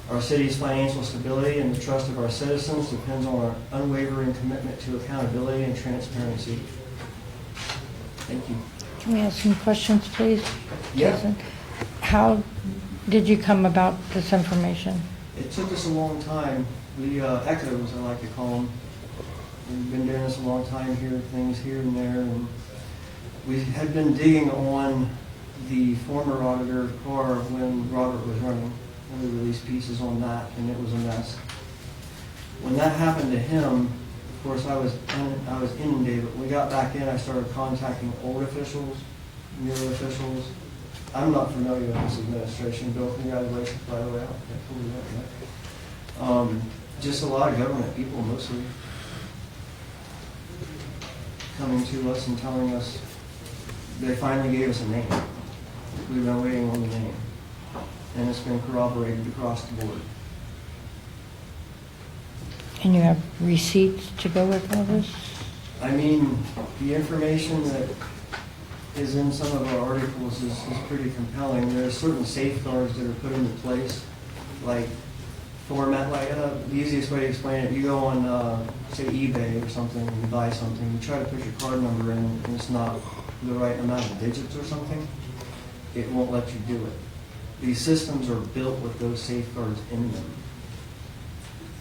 Our city's financial stability and the trust of our citizens depends on our unwavering commitment to accountability and transparency. Thank you. Can we ask some questions, please? Yeah. Jason? How did you come about this information? It took us a long time. We, echoes, I like to call them. We've been doing this a long time, hearing things here and there, and we had been digging on the former auditor's car when Robert was running, and we released pieces on that, and it was a mess. When that happened to him, of course, I was inundated. When we got back in, I started contacting old officials, new officials. I'm not familiar with this administration. Bill, congratulations, by the way. Just a lot of government people, mostly, coming to us and telling us they finally gave us a name. We've been waiting on the name, and it's been corroborated across the board. And you have receipts to go with all this? I mean, the information that is in some of our articles is pretty compelling. There are certain safeguards that are put into place, like format, like the easiest way to explain it, you go on, say, eBay or something, and you buy something, you try to put your card number in, and it's not the right amount of digits or something, it won't let you do it. These systems are built with those safeguards in them.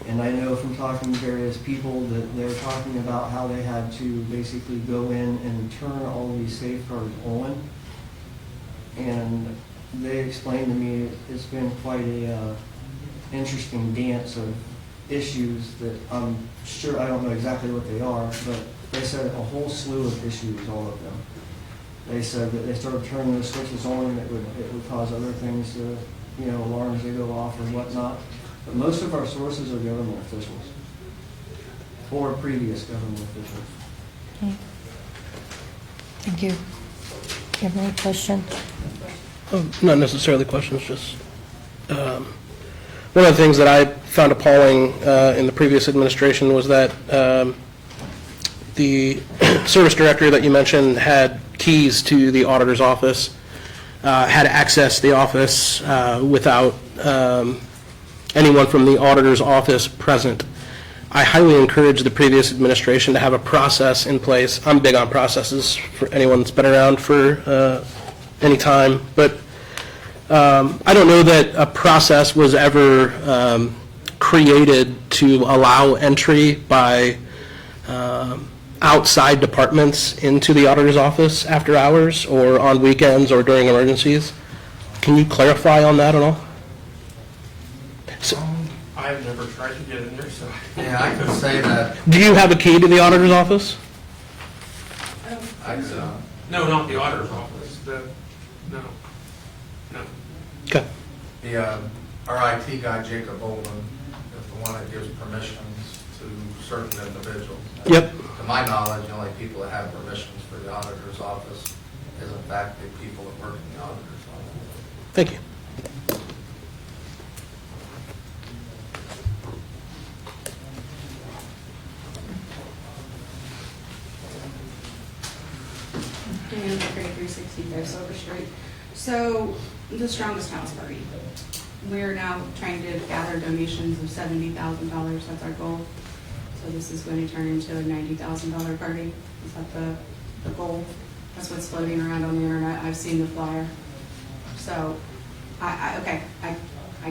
And I know from talking to various people that they're talking about how they had to basically go in and turn all these safeguards on. And they explained to me it's been quite a interesting dance of issues that I'm sure, I don't know exactly what they are, but they said a whole slew of issues, all of them. They said that they started turning those switches on and it would cause other things to, alarms to go off or whatnot. But most of our sources are government officials or previous government officials. Okay. Thank you. Do you have any questions? Not necessarily questions, just one of the things that I found appalling in the previous administration was that the service director that you mentioned had keys to the auditor's office, had access to the office without anyone from the auditor's office present. I highly encourage the previous administration to have a process in place. I'm big on processes for anyone that's been around for any time, but I don't know that a process was ever created to allow entry by outside departments into the auditor's office after hours or on weekends or during emergencies. Can you clarify on that at all? I've never tried to get in there, so. Yeah, I could say that. Do you have a key to the auditor's office? No, not the auditor's office, no. Okay. Our IT guy, Jacob Olin, is the one that gives permissions to certain individuals. Yep. To my knowledge, the only people that have permissions for the auditor's office is in fact the people that work in the auditor's office. Thank you. And 365 Silver Street. So the Strongest House Party. We're now trying to gather donations of $70,000. That's our goal. So this is going to turn into a $90,000 party. Is that the goal? That's what's floating around on the internet. I've seen the flyer. So, I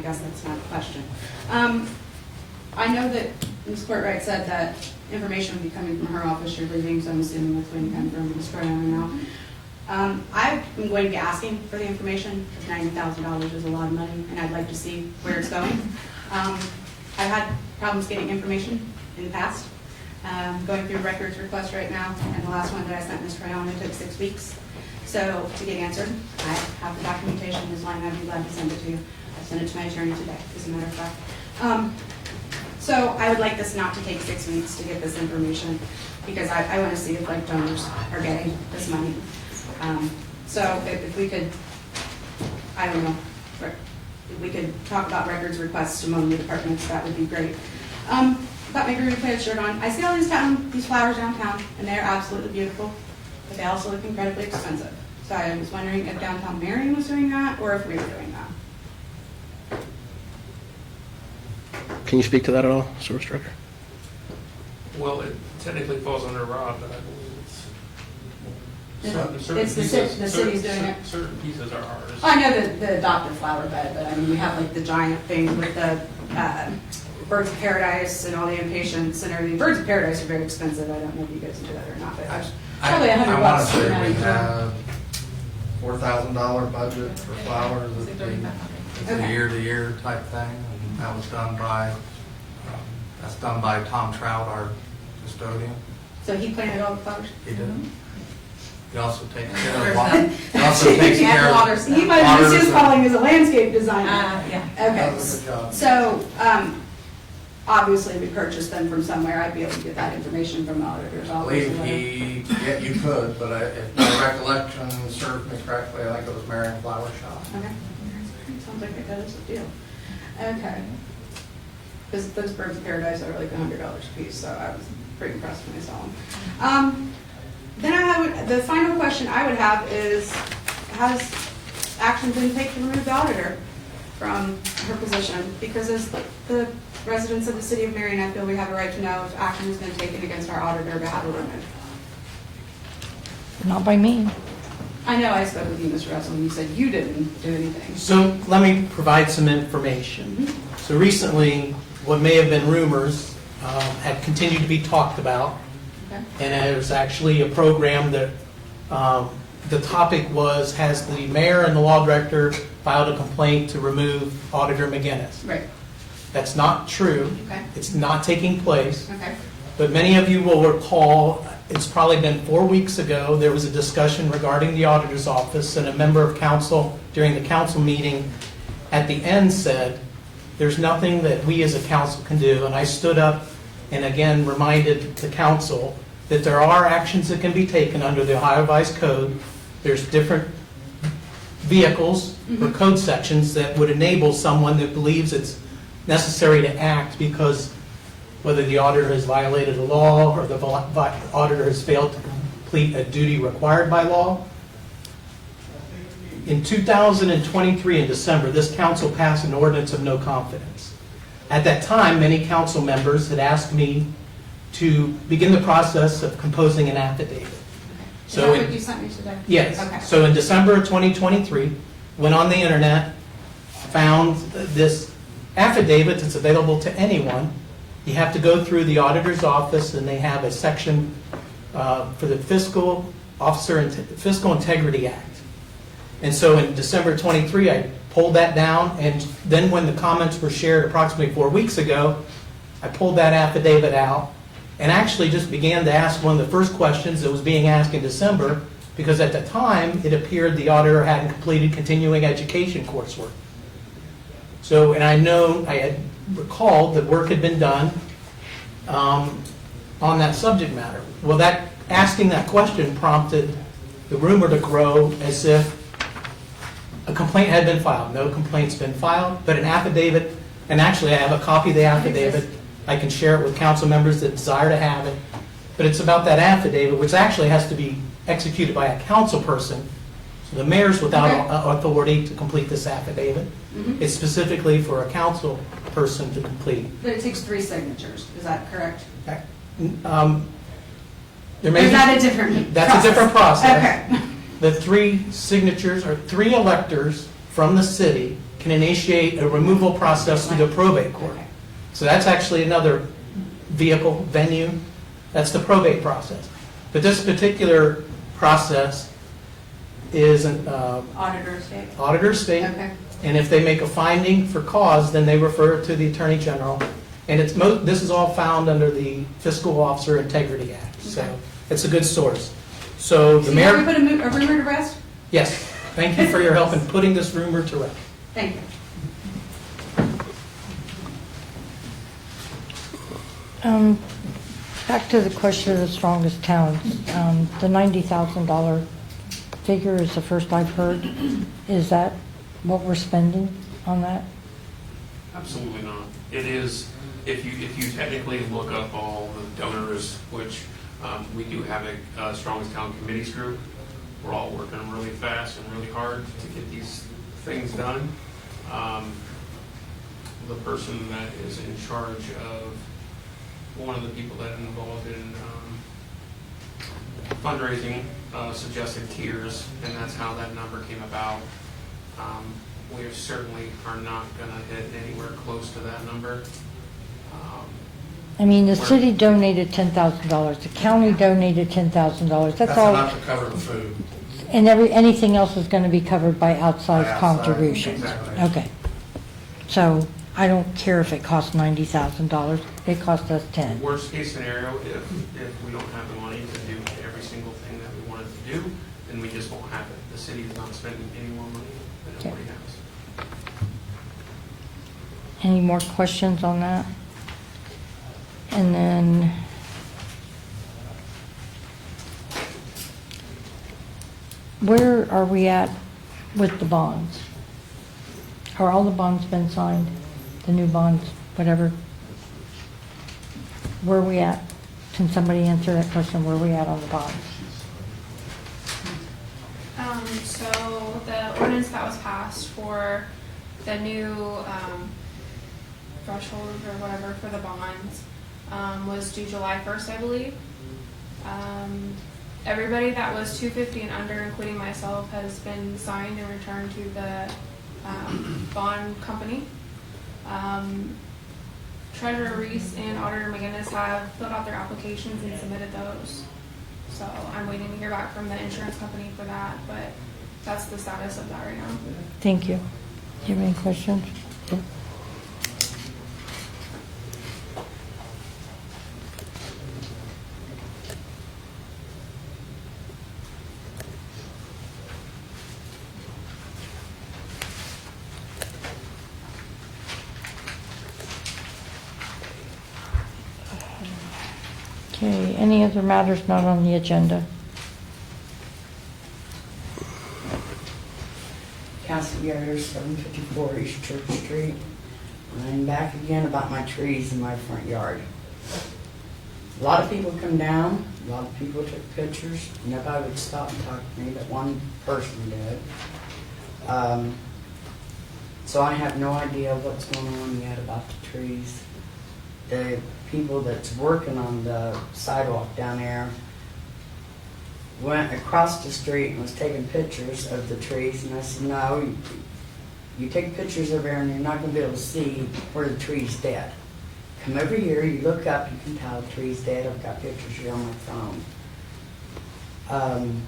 guess that's not a question. I know that Ms. Courtwright said that information would be coming from her office. You're leaving, so I'm assuming that's going to come from Ms. Brown now. I'm going to be asking for the information because $90,000 is a lot of money, and I'd like to see where it's going. I've had problems getting information in the past. Going through records requests right now, and the last one that I sent Ms. Brown, it took 6 weeks. So to get answered, I have the documentation. Ms. Lang, I'd be glad to send it to you. I sent it to my attorney today, as a matter of fact. So I would like this not to take 6 weeks to get this information because I want to see if like donors are getting this money. So if we could, I don't know, if we could talk about records requests among the departments, that would be great. got my Green Plaid shirt on. I see all these flowers downtown, and they're absolutely beautiful, but they also look incredibly expensive. So I was wondering if downtown Marion was doing that, or if we were doing that. Can you speak to that at all, Service Director? Well, it technically falls under Rob, but I believe It's the city's doing it. Certain pieces are ours. I know the adopted flower bed, but I mean, we have like the giant thing with the Birds of Paradise and all the impatiens and everything. Birds of Paradise are very expensive. I don't know if you guys do that or not, but it's probably $100. I want to say for we that. have $4,000 budget for flowers. It's a Okay. year-to-year type thing, and that was done by, Tom Trout, our custodian. So he planted all the flowers? He did. He also takes care of water. He also takes Yeah, care water. of. He might have waters his and- calling as a landscape designer. Yeah. Okay. Does a good job. So, obviously, we purchased them from somewhere. I'd be able to get that information from the auditor's I office. or believe whatever. yeah, you could, but if my recollection serves me correctly, I think it was Marion Flower Shop. Okay. Sounds like that is a deal. Okay. Because those Birds of Paradise are like $100 a piece, so I was pretty impressed when I saw them. Then the final question I would have is, has action been taken to remove the auditor from her position? Because as the residents of the city of Marion, I feel we have a right to know if action has been taken against our auditor to have her removed. Not by me. I know I spoke with you, Mr. Russell, and you said you didn't do anything. So let me provide some information. So recently, what may have been rumors had continued to be talked about. Okay. And it was actually a program that the topic was, has the mayor and the law director filed a complaint to remove Auditor McGinnis? Right. That's not true. Okay. It's not taking place. Okay. But many of you will recall, it's probably been 4 weeks ago, there was a discussion regarding the auditor's office, and a member of council during the council meeting at the end said, there's nothing that we as a council can do. And I stood up and again reminded the council that there are actions that can be taken under the Ohio Revised Code. There's different vehicles or code sections that would enable someone that believes it's necessary to act because whether the auditor has violated a law or the auditor has failed to complete a duty required by law. In 2023, in December, this council passed an ordinance of no confidence. At that time, many council members had asked me to begin the process of composing an affidavit. Is that what you sent me today? Yes. Okay. So in December of 2023, went on the internet, found this affidavit that's available to anyone. You have to go through the auditor's office, and they have a section for the Fiscal Integrity Act. And so in December 23, I pulled that down, and then when the comments were shared approximately 4 weeks ago, I pulled that affidavit out and actually just began to ask one of the first questions that was being asked in December, because at the time, it appeared the auditor hadn't completed continuing education coursework. So, and I had recalled that work had been done on that subject matter. Well, asking that question prompted the rumor to grow as if a complaint had been filed. No complaint's been filed, but an affidavit, and actually I have a copy of the affidavit. I can share it with council members that desire to have it. But it's about that affidavit, which actually has to be executed by a council person. So the mayor's without authority to complete this affidavit. It's specifically for a council person to complete. But it takes 3 signatures, is that correct? There Or may is be- that a different That's process? a different process. Okay. The 3 signatures, or 3 electors from the city can initiate a removal process through the probate court. So that's actually another vehicle, venue. That's the probate process. But this particular process is an Auditor state? auditor state. Okay. And if they make a finding for cause, then they refer it to the Attorney General. And this is all found under the Fiscal Officer Integrity Act. So it's a good source. So the So you want mayor... me to put a rumor to rest? Yes. Thank you for your help in putting this rumor to rest. Thank you. Back to the question of the strongest towns. The $90,000 figure is the first I've heard. Is that what we're spending on that? Absolutely not. It is if you technically look up all the donors, which we do have a Strongest Town Committees group, we're all working really fast and really hard to get these things done. The person that is in charge of one of the people that are involved in fundraising suggested tiers, and that's how that number came about. We certainly are not going to hit anywhere close to that number. I mean, the city donated $10,000, the county donated $10,000, that's all. That's enough to cover the food. And anything else is going to be covered by outside By outside, contributions? exactly. Okay. So I don't care if it costs $90,000, it cost us 10. Worst case scenario, if we don't have the money to do every single thing that we wanted to do, then we just won't have it. The city is not spending any more money than it already has. Any more questions on that? And then, where are we at with the bonds? Are all the bonds been signed? The new bonds, whatever? Where are we at? Can somebody answer that question? Where are we at on the bonds? So the ordinance that was passed for the new threshold or whatever for the bonds was due July 1st, I believe. Everybody that was 250 and under, including myself, has been signed and returned to the bond company. Treasurer Reese and Auditor McGinnis have filled out their applications and submitted those. So I'm waiting to hear back from the insurance company for that, but that's the status of that right now. Thank you. Do you have any questions? Yeah. Okay, any other matters not on the agenda? Cassie Garter, 754 East Church Street. And I'm back again about my trees in my front yard. A lot of people come down, a lot of people took pictures. Nobody would stop and talk to me, but one person did. So I have no idea what's going on yet about the trees. The people that's working on the sidewalk down there went across the street and was taking pictures of the trees, and I said, no, you take pictures of there and you're not going to be able to see where the tree's dead. Come over here, you look up, you can tell the tree's dead. I've got pictures here on my phone.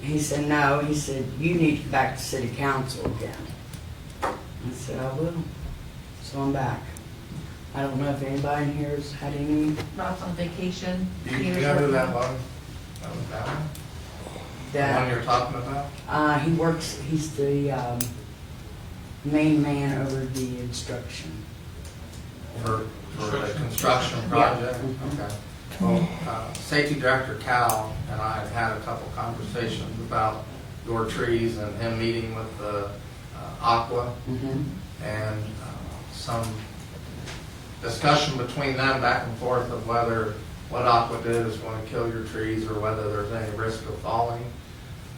He said, no, he said, you need to get back to city council again. I said, I will. So I'm back. I don't know if anybody in here has had any. Rob's on vacation. Do you know who that was? That was that one? The one you're talking about? He works, he's the main man over the instruction. For the construction project? Yeah. Okay. Well, Safety Director Cal and I had a couple conversations about your trees and him meeting with the Aqua and some discussion between them back and forth of whether what Aqua did is going to kill your trees or whether there's any risk of falling.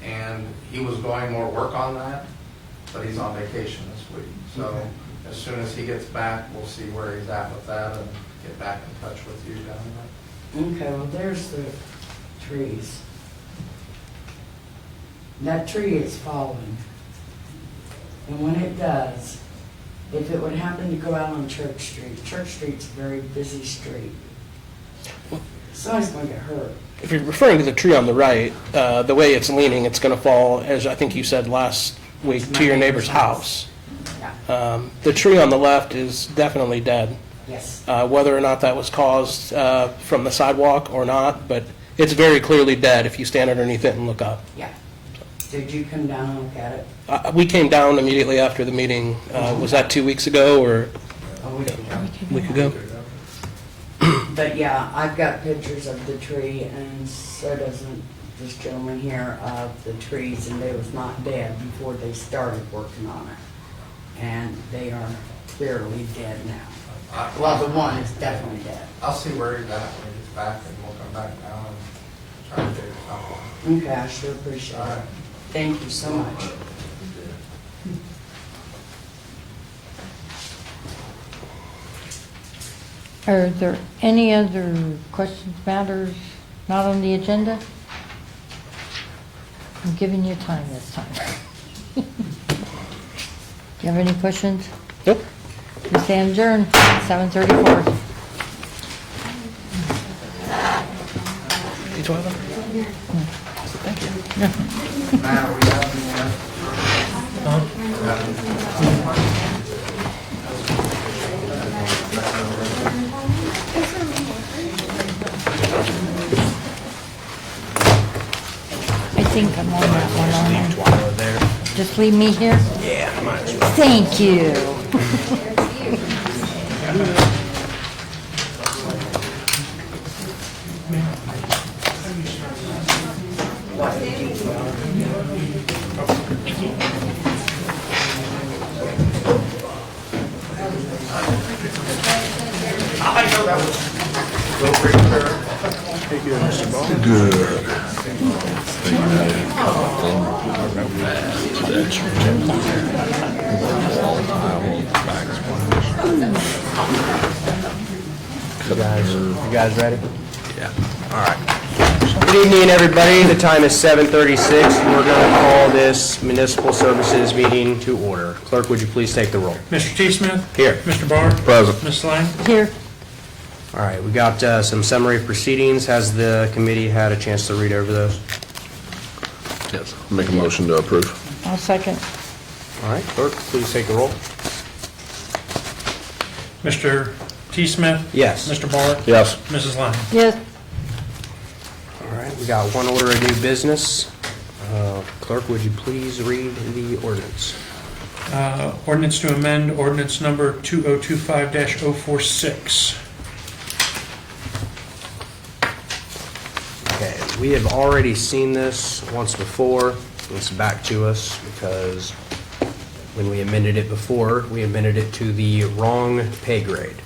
And he was going more work on that, but he's on vacation this week. So as soon as he gets back, we'll see where he's at with that and get back in touch with you down there. Okay, well, there's the trees. That tree is falling. And when it does, if it would happen to go out on Church Street's a very busy street. Somebody's going to get hurt. If you're referring to the tree on the right, the way it's leaning, it's going to fall, as I think you said last week, to your neighbor's house. The tree on the left is definitely dead. Yes. Whether or not that was caused from the sidewalk or not, but it's very clearly dead if you stand underneath it and look up. Yeah. Did you come down and look at it? We came down immediately after the meeting. Was that 2 weeks ago or A week ago. a week ago? But yeah, I've got pictures of the tree, and so doesn't this gentleman here, of the trees, and they was not dead before they started working on it. And they are clearly dead now. Well, the one is definitely dead. I'll see where he's at when he's back, and we'll come back down and try to figure something. Okay, I sure appreciate All it. right. Thank you so much. Are there any other questions, matters not on the agenda? I'm giving you time this time. Do you have any questions? Nope. We stand adjourned, 7:34. You 12? Matt, are we having, I think I'm on that one, aren't I? Twila there. Just leave me here? Yeah, might as well. Thank you. I know that was a little premature. Good. You guys ready? Yeah. All right. Good evening, everybody. The time is 7:36. We're going to call this municipal services meeting to order. Clerk, would you please take the roll? Mr. T. Smith? Here. Mr. Barr? Present. Ms. Lang? Here. All right, we got some summary of proceedings. Has the committee had a chance to read over those? Yes. Make a motion to approve. I'll second. All right, clerk, please take the roll. Mr. T. Smith? Yes. Mr. Barr? Yes. Mrs. Lang? Yes. All right, we got one order of new business. Clerk, would you please read the ordinance? Ordinance to amend ordinance number 2025-046. Okay, we have already seen this once before. It's back to us because when we amended it before, we amended it to the wrong pay grade.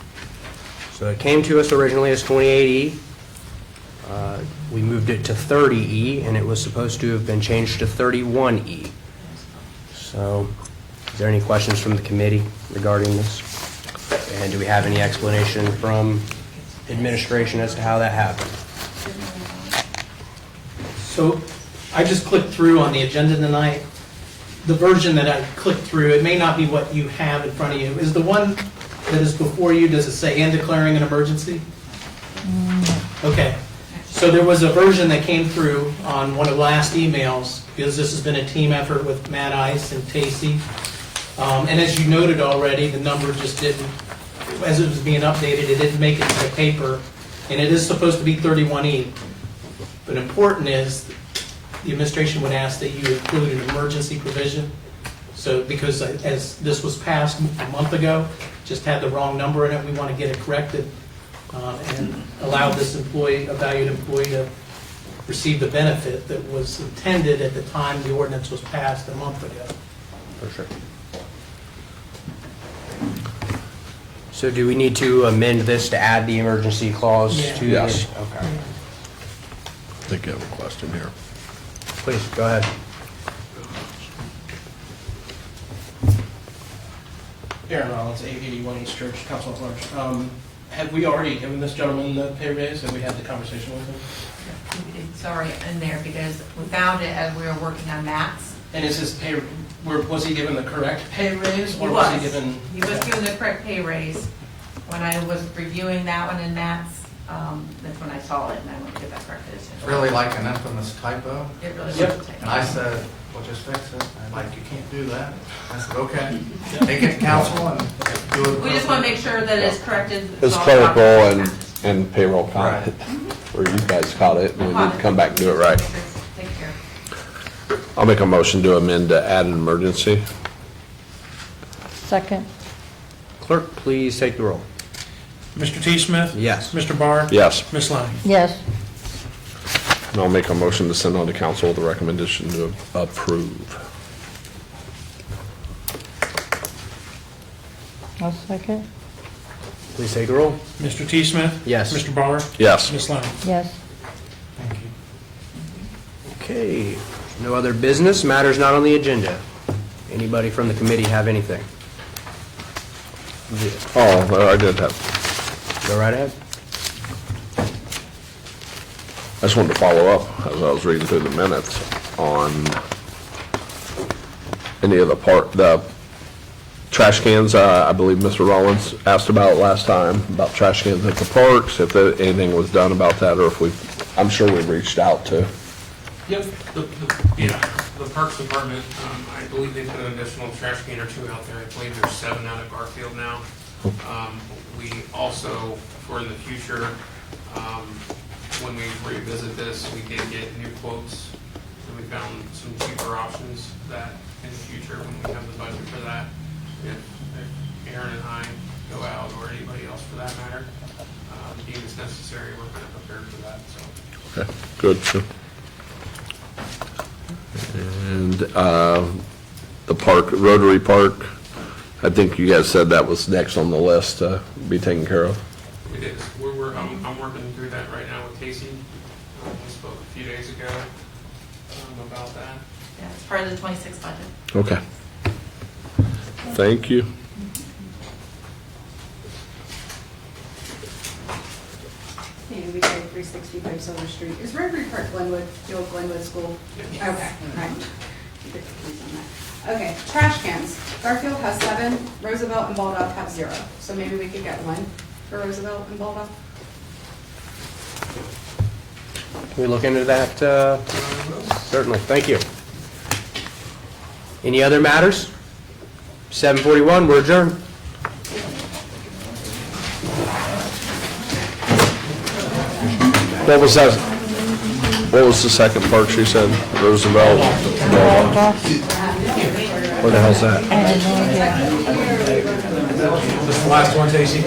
So it came to us originally as 28E. We moved it to 30E, and it was supposed to have been changed to 31E. So, is there any questions from the committee regarding this? And do we have any explanation from administration as to how that happened? So I just clicked through on the agenda tonight. The version that I clicked through, it may not be what you have in front of you. Is the one that is before you, does it say "and declaring an emergency"? Okay. So there was a version that came through on one of the last emails, because this has been a team effort with Matt Ice and Tacey. And as you noted already, the number just didn't, as it was being updated, it didn't make it to the paper. And it is supposed to be 31E. But important is, the administration would ask that you include an emergency provision. So, because as this was passed a month ago, just had the wrong number in it, we want to get it corrected and allow this employee, a valued employee, to receive the benefit that was intended at the time the ordinance was passed a month ago. For sure. So do we need to amend this to add the emergency clause Yeah. to Yes. this? Okay. I think you have a question here. Please, go ahead. Aaron Rollins, 881 East Church, Council at Large. Have we already given this gentleman the pay raise? Have we had the conversation with him? It's already in there because we found it as we were working on maps. And is his pay, was he given the correct pay raise? He Or was. he given? He was given the correct pay raise. When I was reviewing that one in maps, that's when I saw it and I went to get that corrected. It's really like an infamous typo. It really was. Yep. And I said, well, just fix it. And like, you can't do that. I said, okay. Take it to council and do it. We just want to make sure that it's corrected. It's all clerical documents. and payroll caught it, or you guys caught it, and we need to come back and do it right. Take care. I'll make a motion to amend to add an emergency. Second. Clerk, please take the roll. Mr. T. Smith? Yes. Mr. Barr? Yes. Ms. Lang? Yes. And I'll make a motion to send on to council with a recommendation to approve. I'll second. Please take a roll. Mr. T. Smith? Yes. Mr. Barr? Yes. Ms. Lennon? Yes. Thank you. Okay, no other business, matters not on the agenda. Anybody from the committee have anything? Oh, I did have, Go right ahead. I just wanted to follow up, as I was reading through the minutes, on any of the trash cans. I believe Mr. Rollins asked about last time, about trash cans at the parks, if anything was done about that, or if I'm sure we reached out to. Yep, the Parks Department, I believe they put an additional trash can or two out there. I believe there's 7 out at Garfield now. We also, for in the future, when we revisit this, we did get new quotes, and we found some cheaper options that in the future, when we have the budget for that, if Aaron and I go out, or anybody else for that matter, deem it's necessary, we're kind of prepared for that, so. Okay, good, sure. And the park, Rotary Park, I think you guys said that was next on the list to be taken care of. It is. I'm working through that right now with Casey. We spoke a few days ago about that. Yeah, it's part of the 26 budget. Okay. Thank you. And we carry 365 Silver Street. Is Rotary Park Glenwood, the old Glenwood School? Okay, right. You get confused on that. Okay, trash cans. Garfield has 7, Roosevelt and Baldock have 0. So maybe we could get 1 for Roosevelt and Baldock. Can we look into that? Certainly, thank you. Any other matters? 7:41, we're adjourned. What was that? What was the second park she said? Roosevelt? Where the hell's that? I have no idea. This is the last one, Stacy?